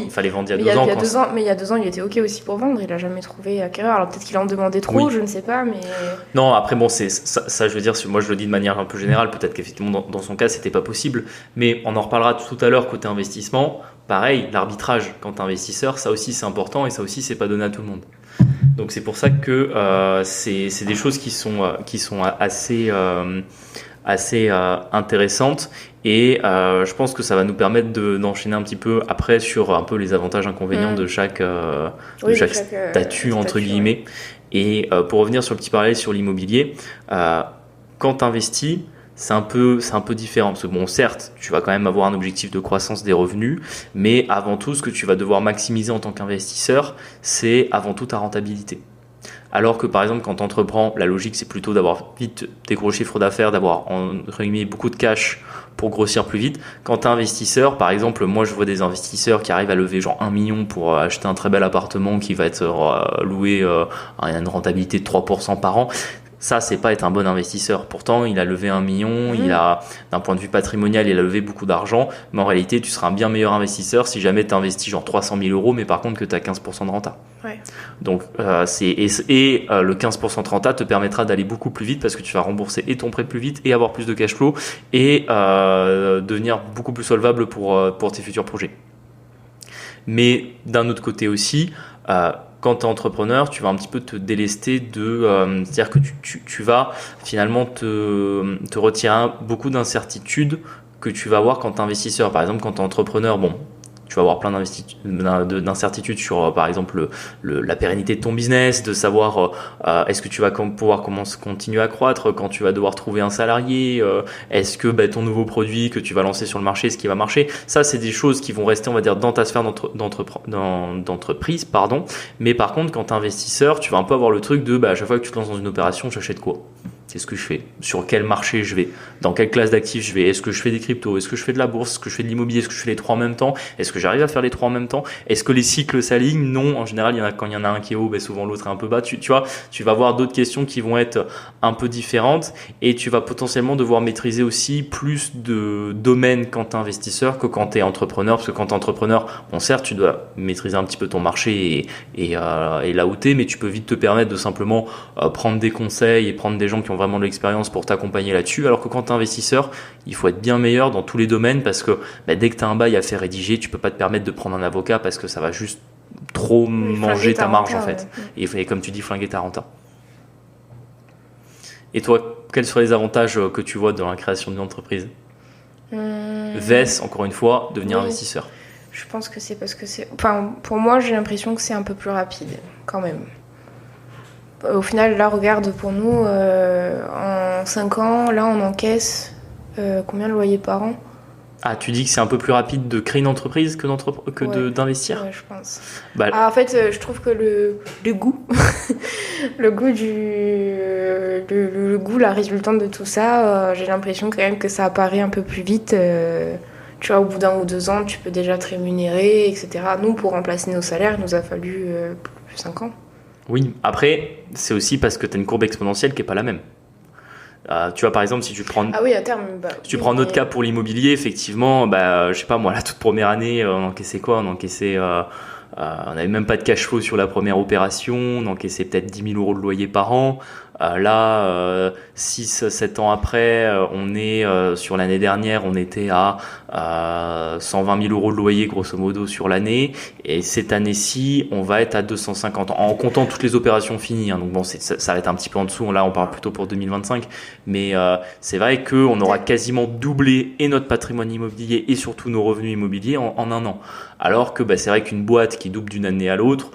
fallait vendre il y a 2 ans. Mais il y a 2 ans, il était OK aussi pour vendre, il a jamais trouvé acquéreur. Alors peut-être qu'il en demandait trop, je ne sais pas, mais... Non, après, bon, c'est ça, je veux dire, moi, je le dis de manière un peu générale, peut-être qu'effectivement, dans son cas, c'était pas possible. Mais on en reparlera tout à l'heure côté investissement. Pareil, l'arbitrage quand t'es investisseur, ça aussi c'est important et ça aussi c'est pas donné à tout le monde. Donc c'est pour ça que c'est des choses qui sont assez intéressantes et je pense que ça va nous permettre d'enchaîner un petit peu après sur un peu les avantages inconvénients de chaque statut entre guillemets. Et pour revenir sur le petit parallèle sur l'immobilier, quand t'investis, c'est un peu différent parce que bon, certes, tu vas quand même avoir un objectif de croissance des revenus, mais avant tout, ce que tu vas devoir maximiser en tant qu'investisseur, c'est avant tout ta rentabilité. Alors que par exemple, quand tu entreprends, la logique c'est plutôt d'avoir vite des gros chiffres d'affaires, d'avoir entre guillemets beaucoup de cash pour grossir plus vite. Quand tu es investisseur, par exemple, moi je vois des investisseurs qui arrivent à lever genre 1 million pour acheter un très bel appartement qui va être loué à une rentabilité de 3% par an. Ça, c'est pas être un bon investisseur. Pourtant, il a levé 1 million, il a, d'un point de vue patrimonial, il a levé beaucoup d'argent. Mais en réalité, tu seras un bien meilleur investisseur si jamais tu investis genre 300 000 euros, mais par contre que tu as 15% de renta. Ouais. Donc, le 15% de renta te permettra d'aller beaucoup plus vite parce que tu vas rembourser et ton prêt plus vite et avoir plus de cash flow et devenir beaucoup plus solvable pour tes futurs projets. Mais d'un autre côté aussi, quand tu es entrepreneur, tu vas un petit peu te délester c'est-à-dire que tu vas finalement te retirer beaucoup d'incertitudes que tu vas avoir quand tu es investisseur. Par exemple, quand tu es entrepreneur, bon, tu vas avoir plein d'incertitudes sur, par exemple, la pérennité de ton business, de savoir est-ce que tu vas pouvoir continuer à croître quand tu vas devoir trouver un salarié, est-ce que ton nouveau produit que tu vas lancer sur le marché, est-ce qu'il va marcher. Ça, c'est des choses qui vont rester, on va dire, dans ta sphère d'entreprise, pardon. Mais par contre, quand tu es investisseur, tu vas un peu avoir le truc de à chaque fois que tu te lances dans une opération, j'achète quoi ? Qu'est-ce que je fais? Sur quel marché je vais? Dans quelle classe d'actifs je vais? Est-ce que je fais des cryptos? Est-ce que je fais de la bourse? Est-ce que je fais de l'immobilier? Est-ce que je fais les trois en même temps? Est-ce que j'arrive à faire les trois en même temps? Est-ce que les cycles s'alignent? Non. En général, quand il y en a un qui est haut, souvent l'autre est un peu bas. Tu vois, tu vas avoir d'autres questions qui vont être un peu différentes et tu vas potentiellement devoir maîtriser aussi plus de domaines quand tu es investisseur que quand tu es entrepreneur. Parce que quand tu es entrepreneur, bon, certes, tu dois maîtriser un petit peu ton marché et là où tu es, mais tu peux vite te permettre de simplement prendre des conseils et prendre des gens qui ont vraiment de l'expérience pour t'accompagner là-dessus, alors que quand tu es investisseur, il faut être bien meilleur dans tous les domaines parce que dès que tu as un bail à faire rédiger, tu peux pas te permettre de prendre un avocat parce que ça va juste trop manger ta marge en fait. Ouais. Et comme tu dis, flinguer ta renta. Et toi, quels seraient les avantages que tu vois dans la création d'une entreprise VS, encore une fois, devenir investisseur? Je pense que c'est parce que c'est... Enfin, pour moi, j'ai l'impression que c'est un peu plus rapide, quand même. Au final, là, regarde, pour nous, en 5 ans, là, on encaisse combien de loyers par an? Ah, tu dis que c'est un peu plus rapide de créer une entreprise que d'investir? Ouais, je pense. En fait, je trouve que le goût, le goût, la résultante de tout ça, j'ai l'impression quand même que ça apparaît un peu plus vite. Tu vois, au bout d'1 ou 2 ans, tu peux déjà te rémunérer, etc. Nous, pour remplacer nos salaires, il nous a fallu plus 5 ans. Oui, après, c'est aussi parce que tu as une courbe exponentielle qui n'est pas la même. Tu vois, par exemple, si tu prends, à terme, si tu prends notre cas pour l'immobilier, effectivement, je sais pas moi, la toute première année, on encaissait quoi? On n'avait même pas de cash flow sur la première opération, on encaissait peut-être 10 000 € de loyer par an. Là, 6-7 ans après, on est sur l'année dernière, on était à 120 000 € de loyer grosso modo sur l'année, et cette année-ci, on va être à 250 en comptant toutes les opérations finies. Hein. Donc bon, ça va être un petit peu en dessous. Là, on parle plutôt pour 2025, mais c'est vrai qu'on aura quasiment doublé et notre patrimoine immobilier et surtout nos revenus immobiliers en 1 an. Alors que c'est vrai qu'une boîte qui double d'une année à l'autre,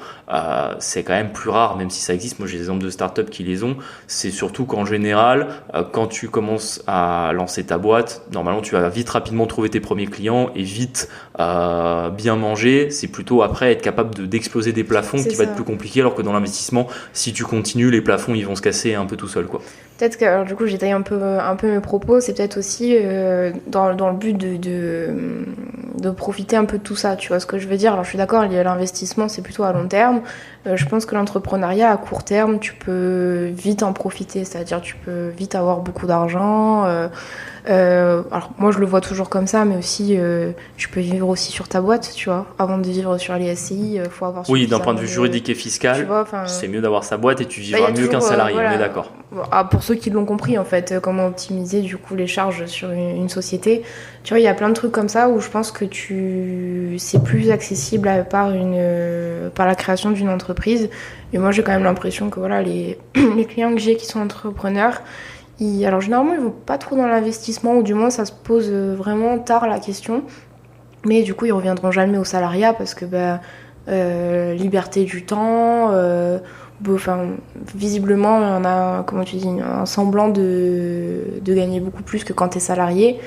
c'est quand même plus rare, même si ça existe. Moi, j'ai des exemples de startups qui les ont. C'est surtout qu'en général, quand tu commences à lancer ta boîte, normalement, tu vas vite rapidement trouver tes premiers clients et vite bien manger. C'est plutôt après être capable d'exploser des plafonds va être plus compliqué, alors que dans l'investissement, si tu continues, les plafonds, ils vont se casser un peu tout seuls, quoi. Peut-être que, alors, du coup, j'étaye un peu mes propos, c'est peut-être aussi dans le but de profiter un peu de tout ça, tu vois ce que je veux dire. Alors je suis d'accord, l'investissement c'est plutôt à long terme. Je pense que l'entrepreneuriat à court terme, tu peux vite en profiter, c'est-à-dire tu peux vite avoir beaucoup d'argent. Alors moi je le vois toujours comme ça, mais aussi tu peux vivre aussi sur ta boîte, tu vois. Avant de vivre sur les SCI, faut avoir... Oui, d'un point de vue juridique et fiscal, c'est mieux d'avoir sa boîte et tu vivras mieux qu'un salarié, on est d'accord. Pour ceux qui l'ont compris en fait, comment optimiser du coup les charges sur une société. Tu vois, il y a plein de trucs comme ça où je pense que c'est plus accessible par la création d'une entreprise. Et moi j'ai quand même l'impression que voilà, les clients que j'ai qui sont entrepreneurs, alors généralement ils vont pas trop dans l'investissement, ou du moins ça se pose vraiment tard la question, mais du coup ils reviendront jamais au salariat parce que liberté du temps, visiblement on a, comment tu dis, un semblant de gagner beaucoup plus que quand t'es salarié,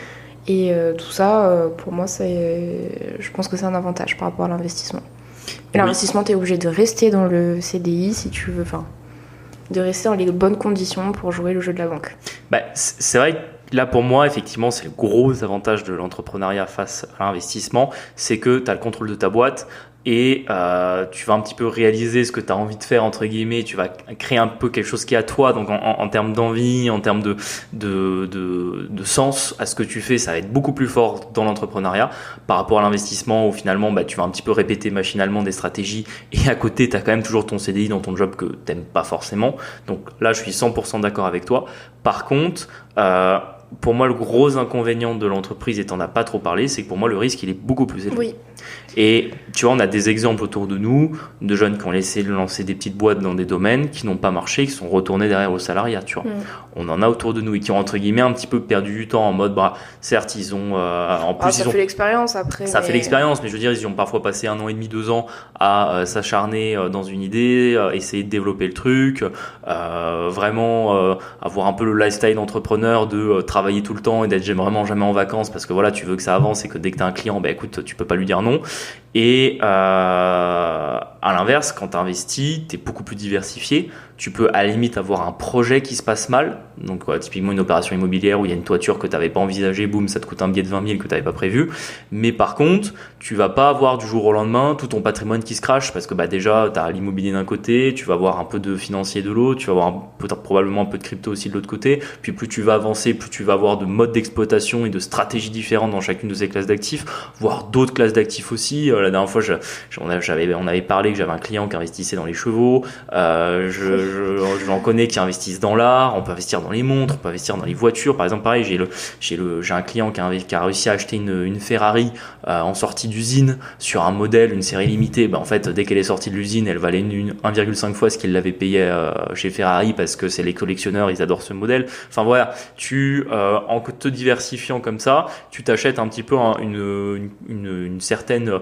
et tout ça pour moi je pense que c'est un avantage par rapport à l'investissement. Et l'investissement, t'es obligé de rester dans le CDI si tu veux, de rester dans les bonnes conditions pour jouer le jeu de la banque. C'est vrai que là, pour moi, effectivement, c'est le gros avantage de l'entrepreneuriat face à l'investissement, c'est que tu as le contrôle de ta boîte et tu vas un petit peu réaliser ce que tu as envie de faire, entre guillemets. Tu vas créer un peu quelque chose qui est à toi, donc en termes d'envie, en termes de sens à ce que tu fais, ça va être beaucoup plus fort dans l'entrepreneuriat par rapport à l'investissement où finalement tu vas un petit peu répéter machinalement des stratégies et à côté tu as quand même toujours ton CDI dans ton job que t'aimes pas forcément. Donc là je suis 100% d'accord avec toi. Par contre, pour moi le gros inconvénient de l'entreprise, et t'en as pas trop parlé, c'est que pour moi le risque il est beaucoup plus élevé. Oui. Et tu vois, on a des exemples autour de nous de jeunes qui ont essayé de lancer des petites boîtes dans des domaines qui n'ont pas marché, qui sont retournés derrière au salariat, tu vois. On en a autour de nous et qui ont entre guillemets un petit peu perdu du temps en mode, certes ils ont en plus ça fait l'expérience après. Ça fait l'expérience, mais je veux dire ils ont parfois passé 1 an et demi, 2 ans à s'acharner dans une idée, essayer de développer le truc, vraiment avoir un peu le lifestyle d'entrepreneur, de travailler travailler tout le temps et d'être vraiment jamais en vacances parce que voilà, tu veux que ça avance et que dès que tu as un client, ben écoute, tu peux pas lui dire non. Et à l'inverse, quand tu investis, tu es beaucoup plus diversifié. Tu peux à la limite avoir un projet qui se passe mal. Donc typiquement une opération immobilière où il y a une toiture que tu n'avais pas envisagée, boum, ça te coûte un billet de 20 000 que tu n'avais pas prévu. Mais par contre, tu vas pas avoir du jour au lendemain tout ton patrimoine qui se crache parce que déjà, tu as l'immobilier d'un côté, tu vas avoir un peu de financier de l'autre, tu vas avoir probablement un peu de crypto aussi de l'autre côté. Puis plus tu vas avancer, plus tu vas avoir de modes d'exploitation et de stratégies différentes dans chacune de ces classes d'actifs, voire d'autres classes d'actifs aussi. La dernière fois, on avait parlé que j'avais un client qui investissait dans les chevaux. J'en connais qui investissent dans l'art. On peut investir dans les montres, on peut investir dans les voitures. Par exemple, pareil, j'ai un client qui a réussi à acheter une Ferrari en sortie d'usine sur un modèle, une série limitée. En fait, dès qu'elle est sortie de l'usine, elle valait 1,5 fois ce qu'il l'avait payé chez Ferrari parce que c'est les collectionneurs, ils adorent ce modèle. Enfin voilà, en te diversifiant comme ça, tu t'achètes un petit peu une certaine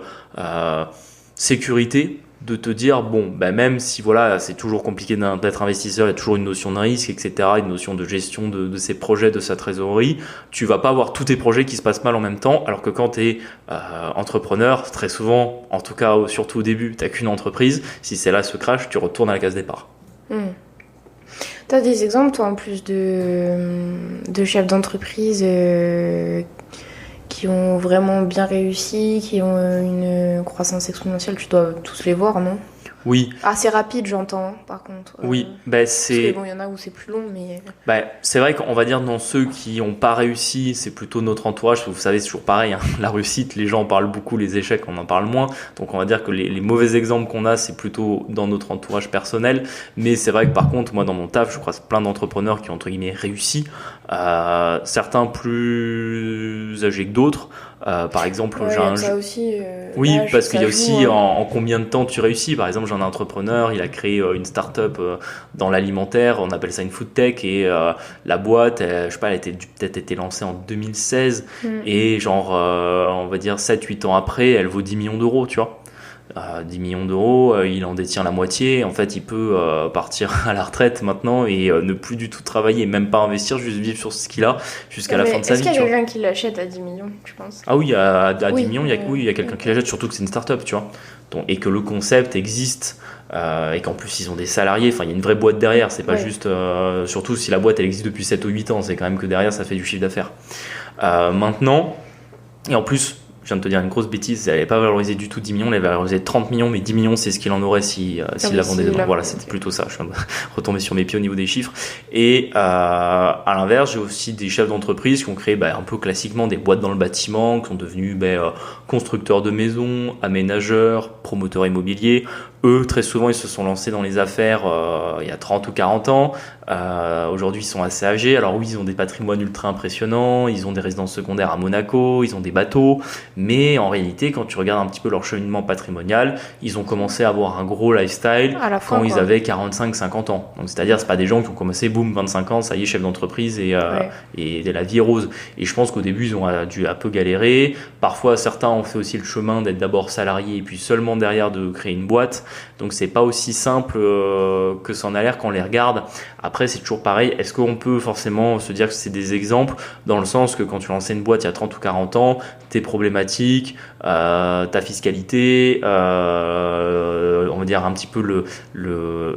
sécurité de te dire même si voilà c'est toujours compliqué d'être investisseur, il y a toujours une notion de risque, etc., une notion de gestion de ses projets, de sa trésorerie, tu vas pas avoir tous tes projets qui se passent mal en même temps, alors que quand tu es entrepreneur, très souvent, en tout cas surtout au début, tu n'as qu'une entreprise, si celle-là se crache, tu retournes à la case départ. Tu as des exemples toi en plus de chefs d'entreprise qui ont vraiment bien réussi, qui ont une croissance exponentielle, tu dois tous les voir, non ? Oui. Assez rapide, j'entends, par contre. Oui, c'est... Parce que il y en a où c'est plus long, mais... c'est vrai qu'on va dire dans ceux qui n'ont pas réussi, c'est plutôt notre entourage. Vous savez, c'est toujours pareil, la réussite, les gens en parlent beaucoup, les échecs, on en parle moins. Donc on va dire que les mauvais exemples qu'on a, c'est plutôt dans notre entourage personnel. Mais c'est vrai que par contre, moi dans mon taf, je croise plein d'entrepreneurs qui ont entre guillemets réussi. Certains plus âgés que d'autres. Par exemple, ça aussi, oui, parce qu'il y a aussi en combien de temps tu réussis. Par exemple, j'ai un entrepreneur, il a créé une start-up dans l'alimentaire, on appelle ça une food tech, et la boîte, je sais pas, elle a peut-être été lancée en 2016, et on va dire 7-8 ans après, elle vaut 10 millions d'euros, tu vois. 10 millions d'euros, il en détient la moitié. En fait, il peut partir à la retraite maintenant et ne plus du tout travailler, même pas investir, juste vivre sur ce qu'il a jusqu'à la fin de sa vie. Est-ce qu'il y a quelqu'un qui l'achète à 10 millions, tu penses ? Ah oui, à 10 millions, il y a quelqu'un qui l'achète, surtout que c'est une start-up, tu vois. Et que le concept existe, et qu'en plus ils ont des salariés, enfin il y a une vraie boîte derrière, c'est pas juste, surtout si la boîte elle existe depuis 7 ou 8 ans, c'est quand même que derrière ça fait du chiffre d'affaires. Maintenant, et en plus, je viens de te dire une grosse bêtise, elle n'avait pas valorisé du tout 10 millions, elle avait valorisé 30 millions, mais 10 millions c'est ce qu'il en aurait s'il la vendait demain. Voilà, c'était plutôt ça, je viens de retomber sur mes pieds au niveau des chiffres. Et à l'inverse, j'ai aussi des chefs d'entreprise qui ont créé un peu classiquement des boîtes dans le bâtiment, qui sont devenus constructeurs de maisons, aménageurs, promoteurs immobiliers. Eux, très souvent, ils se sont lancés dans les affaires il y a 30 ou 40 ans. Aujourd'hui, ils sont assez âgés. Alors oui, ils ont des patrimoines ultra impressionnants, ils ont des résidences secondaires à Monaco, ils ont des bateaux. Mais en réalité, quand tu regardes un petit peu leur cheminement patrimonial, ils ont commencé à avoir un gros lifestyle quand ils avaient 45-50 ans. Donc c'est-à-dire, c'est pas des gens qui ont commencé, boum, 25 ans, ça y est, chef d'entreprise et la vie est rose. Et je pense qu'au début, ils ont dû un peu galérer. Parfois, certains ont fait aussi le chemin d'être d'abord salariés et puis seulement derrière de créer une boîte. Donc c'est pas aussi simple que ça en a l'air quand on les regarde. Après, c'est toujours pareil. Est-ce qu'on peut forcément se dire que c'est des exemples, dans le sens que quand tu lançais une boîte il y a 30 ou 40 ans, tes problématiques, ta fiscalité, on va dire un petit peu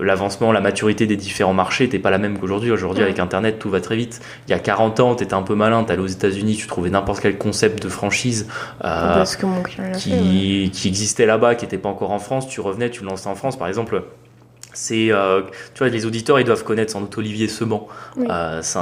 l'avancement, la maturité des différents marchés, t'es pas la même qu'aujourd'hui. Aujourd'hui, avec Internet, tout va très vite. Il y a 40 ans, t'étais un peu malin, t'allais aux États-Unis, tu trouvais n'importe quel concept de franchise qui existait là-bas, qui n'était pas encore en France. Tu revenais, tu le lançais en France, par exemple. Tu vois, les auditeurs, ils doivent connaître sans doute Olivier Seban. C'est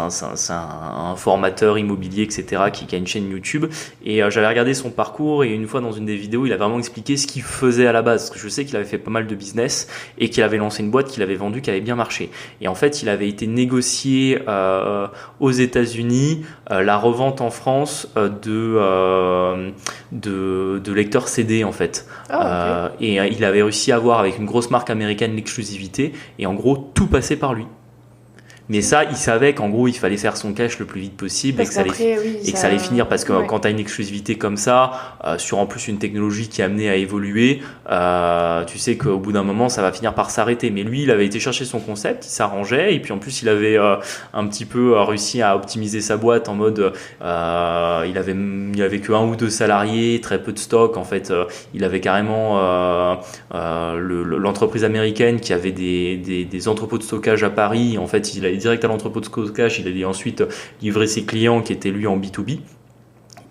un formateur immobilier, etc., qui a une chaîne YouTube. Et j'avais regardé son parcours, et une fois dans une des vidéos, il a vraiment expliqué ce qu'il faisait à la base. Parce que je sais qu'il avait fait pas mal de business et qu'il avait lancé une boîte qu'il avait vendue, qui avait bien marché. Et en fait, il avait été négocié aux États-Unis la revente en France de lecteurs CD, en fait. Et il avait réussi à avoir avec une grosse marque américaine l'exclusivité, et en gros tout passait par lui. Mais ça, il savait qu'en gros, il fallait faire son cash le plus vite possible et que ça allait finir. Parce que quand tu as une exclusivité comme ça, sur en plus une technologie qui est amenée à évoluer, tu sais qu'au bout d'un moment, ça va finir par s'arrêter. Mais lui, il avait été chercher son concept, il s'arrangeait. Et puis en plus, il avait un petit peu réussi à optimiser sa boîte en mode, il avait que 1 ou 2 salariés, très peu de stock. En fait, il avait carrément l'entreprise américaine qui avait des entrepôts de stockage à Paris. En fait, il allait direct à l'entrepôt de stockage, il allait ensuite livrer ses clients qui étaient lui en B2B.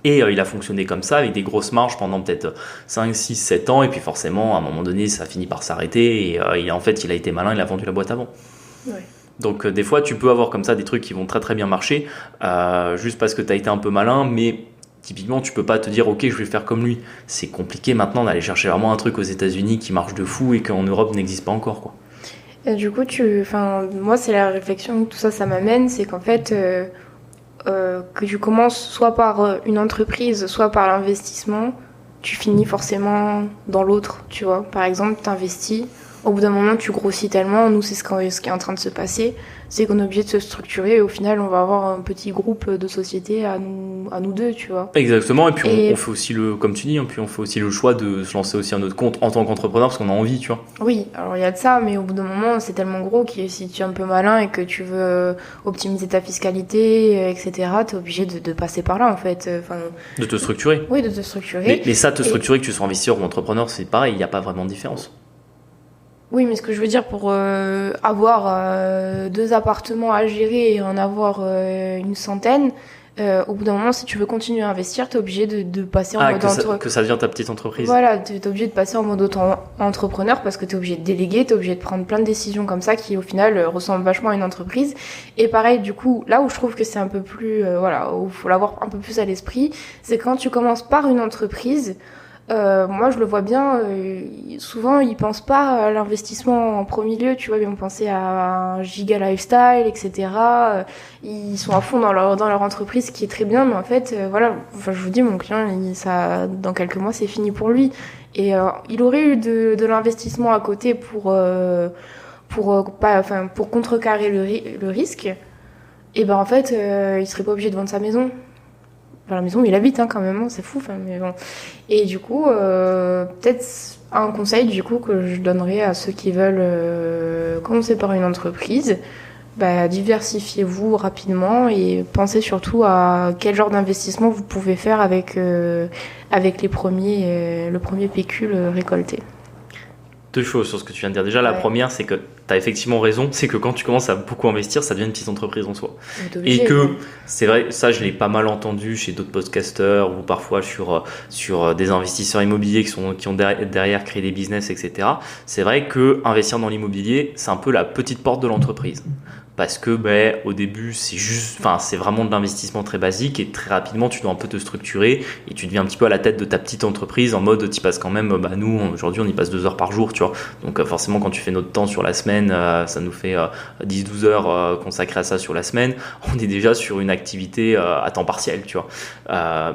Et il a fonctionné comme ça avec des grosses marges pendant peut-être 5, 6, 7 ans. Et puis forcément, à un moment donné, ça finit par s'arrêter. Et il a été malin, il a vendu la boîte avant. Ouais. Donc des fois, tu peux avoir comme ça des trucs qui vont très très bien marcher juste parce que tu as été un peu malin. Mais typiquement, tu peux pas te dire ok, je vais faire comme lui. C'est compliqué maintenant d'aller chercher vraiment un truc aux États-Unis qui marche de fou et qu'en Europe n'existe pas encore, quoi. Et du coup, moi, c'est la réflexion que tout ça m'amène, c'est qu'en fait, que tu commences soit par une entreprise, soit par l'investissement, tu finis forcément dans l'autre, tu vois. Par exemple, tu investis, au bout d'un moment, tu grossis tellement. Nous, c'est ce qui est en train de se passer, c'est qu'on est obligé de se structurer et au final, on va avoir un petit groupe de sociétés à nous deux, tu vois. Exactement, et puis on fait aussi comme tu dis, puis on fait aussi le choix de se lancer aussi à notre compte en tant qu'entrepreneur parce qu'on a envie, tu vois. Oui, alors il y a de ça, mais au bout d'un moment, c'est tellement gros que si tu es un peu malin et que tu veux optimiser ta fiscalité, etc., tu es obligé de passer par là, en fait. De te structurer. Oui, de te structurer. Mais ça, structurer, que tu sois investisseur ou entrepreneur, c'est pareil, il n'y a pas vraiment de différence. Oui, mais ce que je veux dire, pour avoir 2 appartements à gérer et en avoir une centaine, au bout d'un moment, si tu veux continuer à investir, tu es obligé de passer en mode que ça devient ta petite entreprise. Voilà, tu es obligé de passer en mode entrepreneur parce que tu es obligé de déléguer, tu es obligé de prendre plein de décisions comme ça qui, au final, ressemblent vachement à une entreprise. Et pareil, du coup, là où je trouve que c'est un peu plus... où il faut l'avoir un peu plus à l'esprit, c'est quand tu commences par une entreprise... moi je le vois bien, souvent ils pensent pas à l'investissement en premier lieu, tu vois, ils vont penser à un giga lifestyle, etc. Ils sont à fond dans leur entreprise, ce qui est très bien, mais en fait, je vous dis, mon client, dans quelques mois c'est fini pour lui. Et il aurait eu de l'investissement à côté pour contrecarrer le risque, et ben en fait, il serait pas obligé de vendre sa maison. Enfin, la maison où il habite, quand même, c'est fou. Mais bon. Et du coup, peut-être un conseil du coup que je donnerais à ceux qui veulent commencer par une entreprise, diversifiez-vous rapidement et pensez surtout à quel genre d'investissement vous pouvez faire avec le premier pécule récolté. 2 choses sur ce que tu viens de dire. Déjà, la première, c'est que tu as effectivement raison, c'est que quand tu commences à beaucoup investir, ça devient une petite entreprise en soi. Et que, c'est vrai, ça je l'ai pas mal entendu chez d'autres podcasteurs ou parfois sur des investisseurs immobiliers qui ont derrière créé des business, etc. C'est vrai que investir dans l'immobilier, c'est un peu la petite porte de l'entreprise. Parce que au début c'est vraiment de l'investissement très basique et très rapidement tu dois un peu te structurer et tu deviens un petit peu à la tête de ta petite entreprise en mode tu passes quand même, nous aujourd'hui on y passe 2 heures par jour, tu vois, donc forcément quand tu fais notre temps sur la semaine, ça nous fait 10-12 heures consacrées à ça sur la semaine, on est déjà sur une activité à temps partiel, tu vois,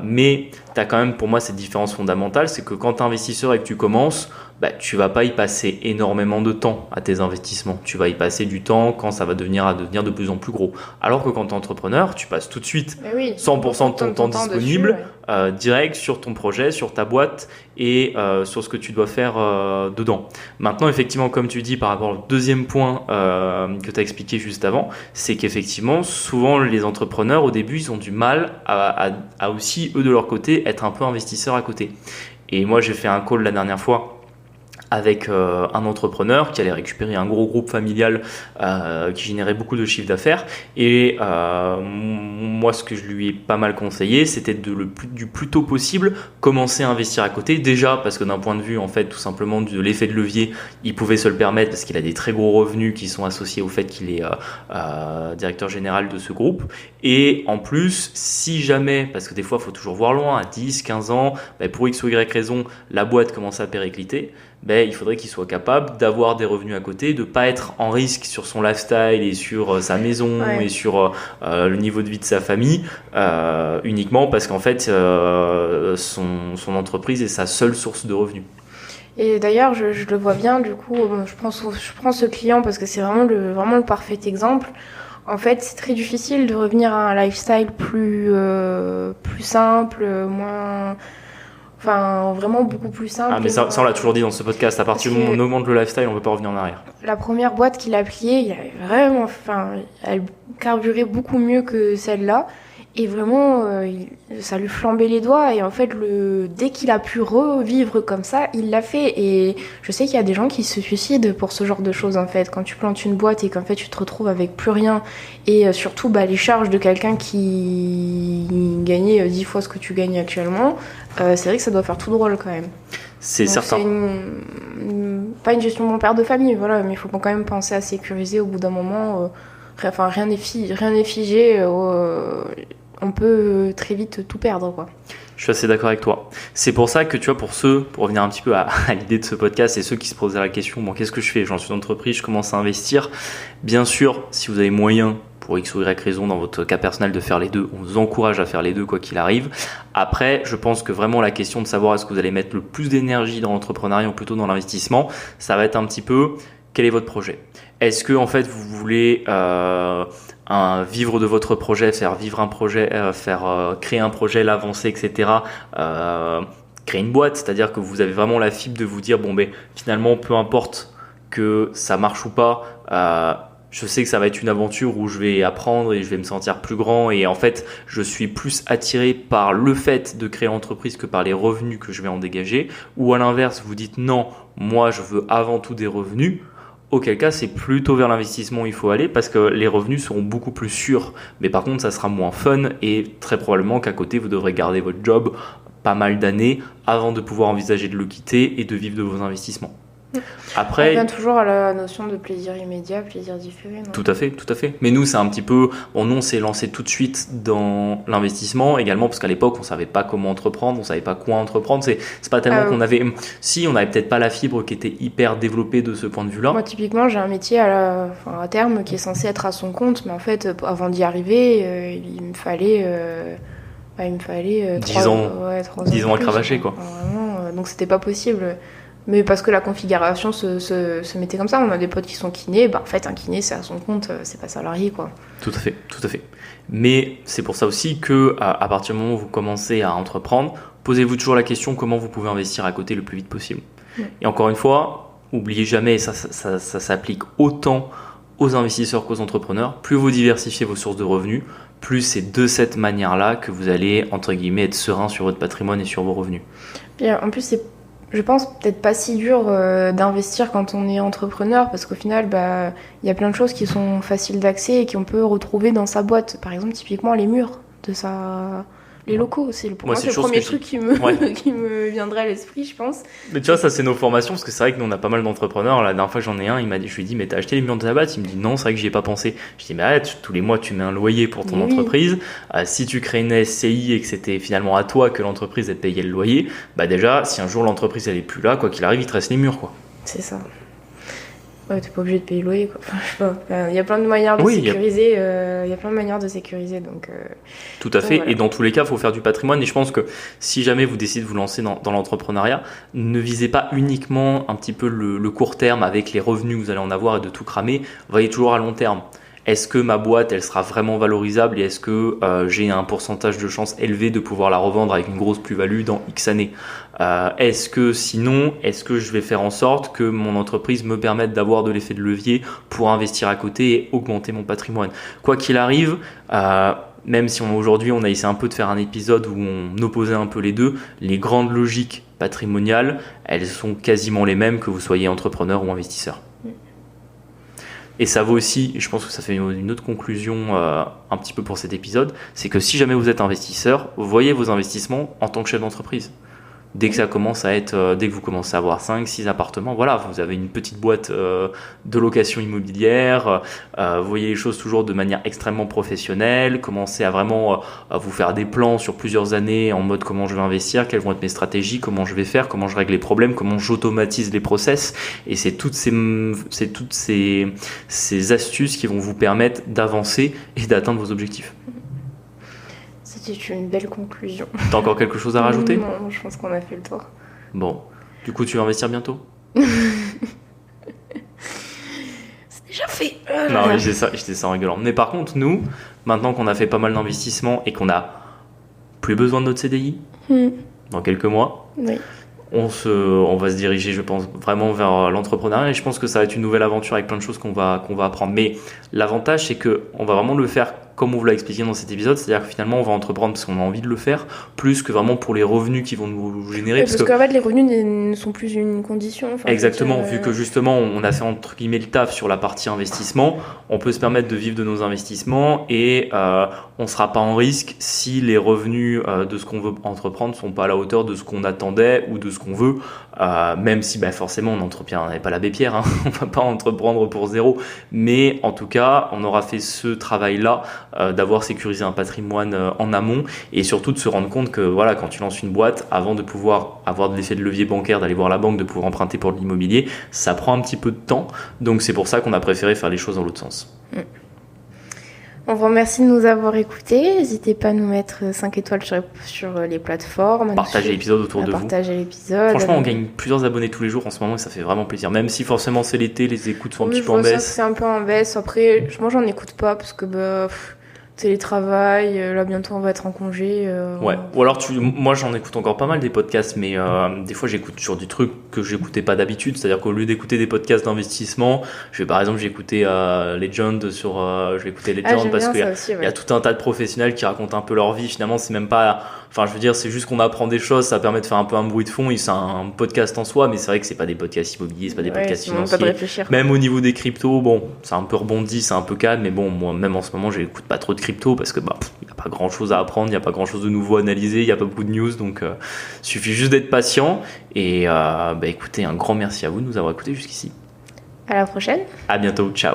mais tu as quand même pour moi cette différence fondamentale, c'est que quand tu es investisseur et que tu commences, tu vas pas y passer énormément de temps à tes investissements. Tu vas y passer du temps quand ça va devenir de plus en plus gros. Alors que quand tu es entrepreneur, tu passes tout de suite 100% de ton temps disponible dessus, direct sur ton projet, sur ta boîte et sur ce que tu dois faire dedans. Maintenant, effectivement, comme tu dis, par rapport au deuxième point que tu as expliqué juste avant, c'est qu'effectivement, souvent les entrepreneurs, au début, ils ont du mal à aussi, eux de leur côté, être un peu investisseurs à côté. Et moi, j'ai fait un call la dernière fois avec un entrepreneur qui allait récupérer un gros groupe familial qui générait beaucoup de chiffre d'affaires et moi ce que je lui ai pas mal conseillé c'était du plus tôt possible commencer à investir à côté, déjà parce que d'un point de vue en fait tout simplement de l'effet de levier il pouvait se le permettre parce qu'il a des très gros revenus qui sont associés au fait qu'il est directeur général de ce groupe et en plus si jamais, parce que des fois il faut toujours voir loin, à 10-15 ans pour X ou Y raison la boîte commence à péricliter, il faudrait qu'il soit capable d'avoir des revenus à côté, de ne pas être en risque sur son lifestyle et sur sa maison et sur le niveau de vie de sa famille uniquement parce qu'en fait son entreprise est sa seule source de revenus. Et d'ailleurs, je le vois bien, du coup, je prends ce client parce que c'est vraiment le parfait exemple. En fait, c'est très difficile de revenir à un lifestyle plus simple, moins... Enfin, vraiment beaucoup plus simple. Ah, mais ça on l'a toujours dit dans ce podcast, à partir du moment où on augmente le lifestyle, on ne peut pas revenir en arrière. La première boîte qu'il a pliée, il y avait vraiment... Enfin, elle carburait beaucoup mieux que celle-là. Et vraiment, ça lui flambait les doigts. Et en fait, dès qu'il a pu revivre comme ça, il l'a fait. Et je sais qu'il y a des gens qui se suicident pour ce genre de choses, en fait. Quand tu plantes une boîte et qu'en fait, tu te retrouves avec plus rien. Et surtout, les charges de quelqu'un qui gagnait 10 fois ce que tu gagnes actuellement, c'est vrai que ça doit faire tout drôle, quand même. C'est Donc, certain. C'est pas une gestion de mon père de famille, voilà. Mais il faut quand même penser à sécuriser au bout d'un moment. Enfin, rien n'est figé. On peut très vite tout perdre, quoi. Je suis assez d'accord avec toi. C'est pour ça que, tu vois, pour revenir un petit peu à l'idée de ce podcast, et ceux qui se posaient la question, bon, qu'est-ce que je fais? J'en suis une entreprise, je commence à investir. Bien sûr, si vous avez moyen, pour X ou Y raison, dans votre cas personnel, de faire les deux, on vous encourage à faire les deux, quoi qu'il arrive. Après, je pense que vraiment la question de savoir est-ce que vous allez mettre le plus d'énergie dans l'entrepreneuriat ou plutôt dans l'investissement, ça va être un petit peu, quel est votre projet? Est-ce que, en fait, vous voulez vivre de votre projet, faire vivre un projet, créer un projet, l'avancer, etc. Créer une boîte, c'est-à-dire que vous avez vraiment la fibre de vous dire bon ben finalement peu importe que ça marche ou pas, je sais que ça va être une aventure où je vais apprendre et je vais me sentir plus grand et en fait je suis plus attiré par le fait de créer l'entreprise que par les revenus que je vais en dégager. Ou à l'inverse vous dites non, moi je veux avant tout des revenus. Auquel cas, c'est plutôt vers l'investissement où il faut aller parce que les revenus seront beaucoup plus sûrs. Mais par contre, ça sera moins fun et très probablement qu'à côté, vous devrez garder votre job pas mal d'années avant de pouvoir envisager de le quitter et de vivre de vos investissements. Après, on revient toujours à la notion de plaisir immédiat, plaisir différé. Non ? Tout à fait. Mais nous, c'est un petit peu... Bon, nous, on s'est lancé tout de suite dans l'investissement, également parce qu'à l'époque, on savait pas comment entreprendre, on savait pas quoi entreprendre. C'est pas tellement qu'on avait... Si, on avait peut-être pas la fibre qui était hyper développée de ce point de vue-là. Moi, typiquement, j'ai un métier à terme qui est censé être à son compte, mais en fait, avant d'y arriver, il me fallait 10 ans, 10 ans à cravacher, quoi. Vraiment, donc, c'était pas possible. Mais parce que la configuration se mettait comme ça. On a des potes qui sont kinés. En fait, un kiné, c'est à son compte, c'est pas salarié, quoi. Tout à fait. Mais c'est pour ça aussi que à partir du moment où vous commencez à entreprendre, posez-vous toujours la question comment vous pouvez investir à côté le plus vite possible. Et encore une fois, oubliez jamais, ça s'applique autant aux investisseurs qu'aux entrepreneurs. Plus vous diversifiez vos sources de revenus, plus c'est de cette manière-là que vous allez, entre guillemets, être serein sur votre patrimoine et sur vos revenus. Puis, en plus, c'est, je pense, peut-être pas si dur d'investir quand on est entrepreneur, parce qu'au final, y a plein de choses qui sont faciles d'accès et qu'on peut retrouver dans sa boîte. Par exemple, typiquement, les murs de les locaux, pour moi, c'est le premier truc qui me viendrait à l'esprit, je pense. Mais tu vois, ça c'est nos formations, parce que c'est vrai que nous on a pas mal d'entrepreneurs. La dernière fois j'en ai un, je lui ai dit mais t'as acheté les murs de ta boîte? Il me dit non, c'est vrai que j'y ai pas pensé. Je dis mais arrête, tous les mois tu mets un loyer pour ton entreprise. Si tu crées une SCI et que c'était finalement à toi que l'entreprise elle payait le loyer, déjà si un jour l'entreprise elle est plus là, quoi qu'il arrive, il te reste les murs, quoi. C'est ça. Ouais, t'es pas obligé de payer le loyer, quoi. Enfin, je sais pas. Il y a plein de manières de sécuriser. Il y a plein de manières de sécuriser, donc. Tout à fait. Voilà. Et dans tous les cas, il faut faire du patrimoine. Et je pense que si jamais vous décidez de vous lancer dans l'entrepreneuriat, ne visez pas uniquement un petit peu le court terme avec les revenus que vous allez en avoir et de tout cramer. Voyez toujours à long terme. Est-ce que ma boîte, elle sera vraiment valorisable et est-ce que j'ai un pourcentage de chance élevé de pouvoir la revendre avec une grosse plus-value dans X années? Est-ce que je vais faire en sorte que mon entreprise me permette d'avoir de l'effet de levier pour investir à côté et augmenter mon patrimoine? Quoi qu'il arrive, même si aujourd'hui on a essayé un peu de faire un épisode où on opposait un peu les deux, les grandes logiques patrimoniales, elles sont quasiment les mêmes que vous soyez entrepreneur ou investisseur. Et ça vaut aussi, je pense que ça fait une autre conclusion un petit peu pour cet épisode, c'est que si jamais vous êtes investisseur, voyez vos investissements en tant que chef d'entreprise. Dès que ça commence à être, dès que vous commencez à avoir 5-6 appartements, voilà, vous avez une petite boîte de location immobilière, voyez les choses toujours de manière extrêmement professionnelle, commencez à vraiment à vous faire des plans sur plusieurs années en mode comment je vais investir, quelles vont être mes stratégies, comment je vais faire, comment je règle les problèmes, comment j'automatise les process. Et c'est toutes ces astuces qui vont vous permettre d'avancer et d'atteindre vos objectifs. C'est une belle conclusion. T'as encore quelque chose à rajouter? Non, je pense qu'on a fait le tour. Bon, du coup, tu vas investir bientôt? C'est déjà fait. Non, mais j'étais ça en rigolant. Mais par contre, nous, maintenant qu'on a fait pas mal d'investissements et qu'on a plus besoin de notre CDI dans quelques mois, Oui. on va se diriger, je pense, vraiment vers l'entrepreneuriat et je pense que ça va être une nouvelle aventure avec plein de choses qu'on va apprendre. Mais l'avantage, c'est qu'on va vraiment le faire comme on vous l'a expliqué dans cet épisode, c'est-à-dire que finalement on va entreprendre parce qu'on a envie de le faire, plus que vraiment pour les revenus qui vont nous générer. Parce qu'en fait, les revenus ne sont plus une condition. Enfin, exactement, vu que justement on a fait entre guillemets le taf sur la partie investissement, on peut se permettre de vivre de nos investissements et on ne sera pas en risque si les revenus de ce qu'on veut entreprendre ne sont pas à la hauteur de ce qu'on attendait ou de ce qu'on veut, même si forcément on n'avait pas l'abbé Pierre, hein, on ne va pas entreprendre pour zéro, mais en tout cas on aura fait ce travail-là d'avoir sécurisé un patrimoine en amont et surtout de se rendre compte que voilà, quand tu lances une boîte, avant de pouvoir avoir de l'effet de levier bancaire, d'aller voir la banque, de pouvoir emprunter pour de l'immobilier, ça prend un petit peu de temps, donc c'est pour ça qu'on a préféré faire les choses dans l'autre sens. On vous remercie de nous avoir écoutés. N'hésitez pas à nous mettre 5 étoiles sur les plateformes. Partagez l'épisode autour de vous. Partager l'épisode. Franchement, on gagne plusieurs abonnés tous les jours en ce moment et ça fait vraiment plaisir. Même si forcément c'est l'été, les écoutes sont un petit peu en baisse. C'est un peu en baisse. Après, moi j'en écoute pas parce que télétravail, là bientôt on va être en congé. Ouais. Ou alors moi j'en écoute encore pas mal des podcasts, mais des fois j'écoute sur du truc que j'écoutais pas d'habitude. C'est-à-dire qu'au lieu d'écouter des podcasts d'investissement, par exemple j'ai écouté Legend je vais écouter Legend parce qu'il y a tout un tas de professionnels qui racontent un peu leur vie. Finalement c'est même pas, enfin je veux dire c'est juste qu'on apprend des choses, ça permet de faire un peu un bruit de fond. Et c'est un podcast en soi, mais c'est vrai que c'est pas des podcasts immobiliers, c'est pas des podcasts financiers. Pas de réfléchir. Même au niveau des cryptos, bon c'est un peu rebondi, c'est un peu calme, mais bon moi même en ce moment j'écoute pas trop de crypto parce que il n'y a pas grand chose à apprendre, il n'y a pas grand chose de nouveau à analyser, il n'y a pas beaucoup de news, donc suffit juste d'être patient et écoutez, un grand merci à vous de nous avoir écoutés jusqu'ici. À la prochaine. À bientôt, ciao.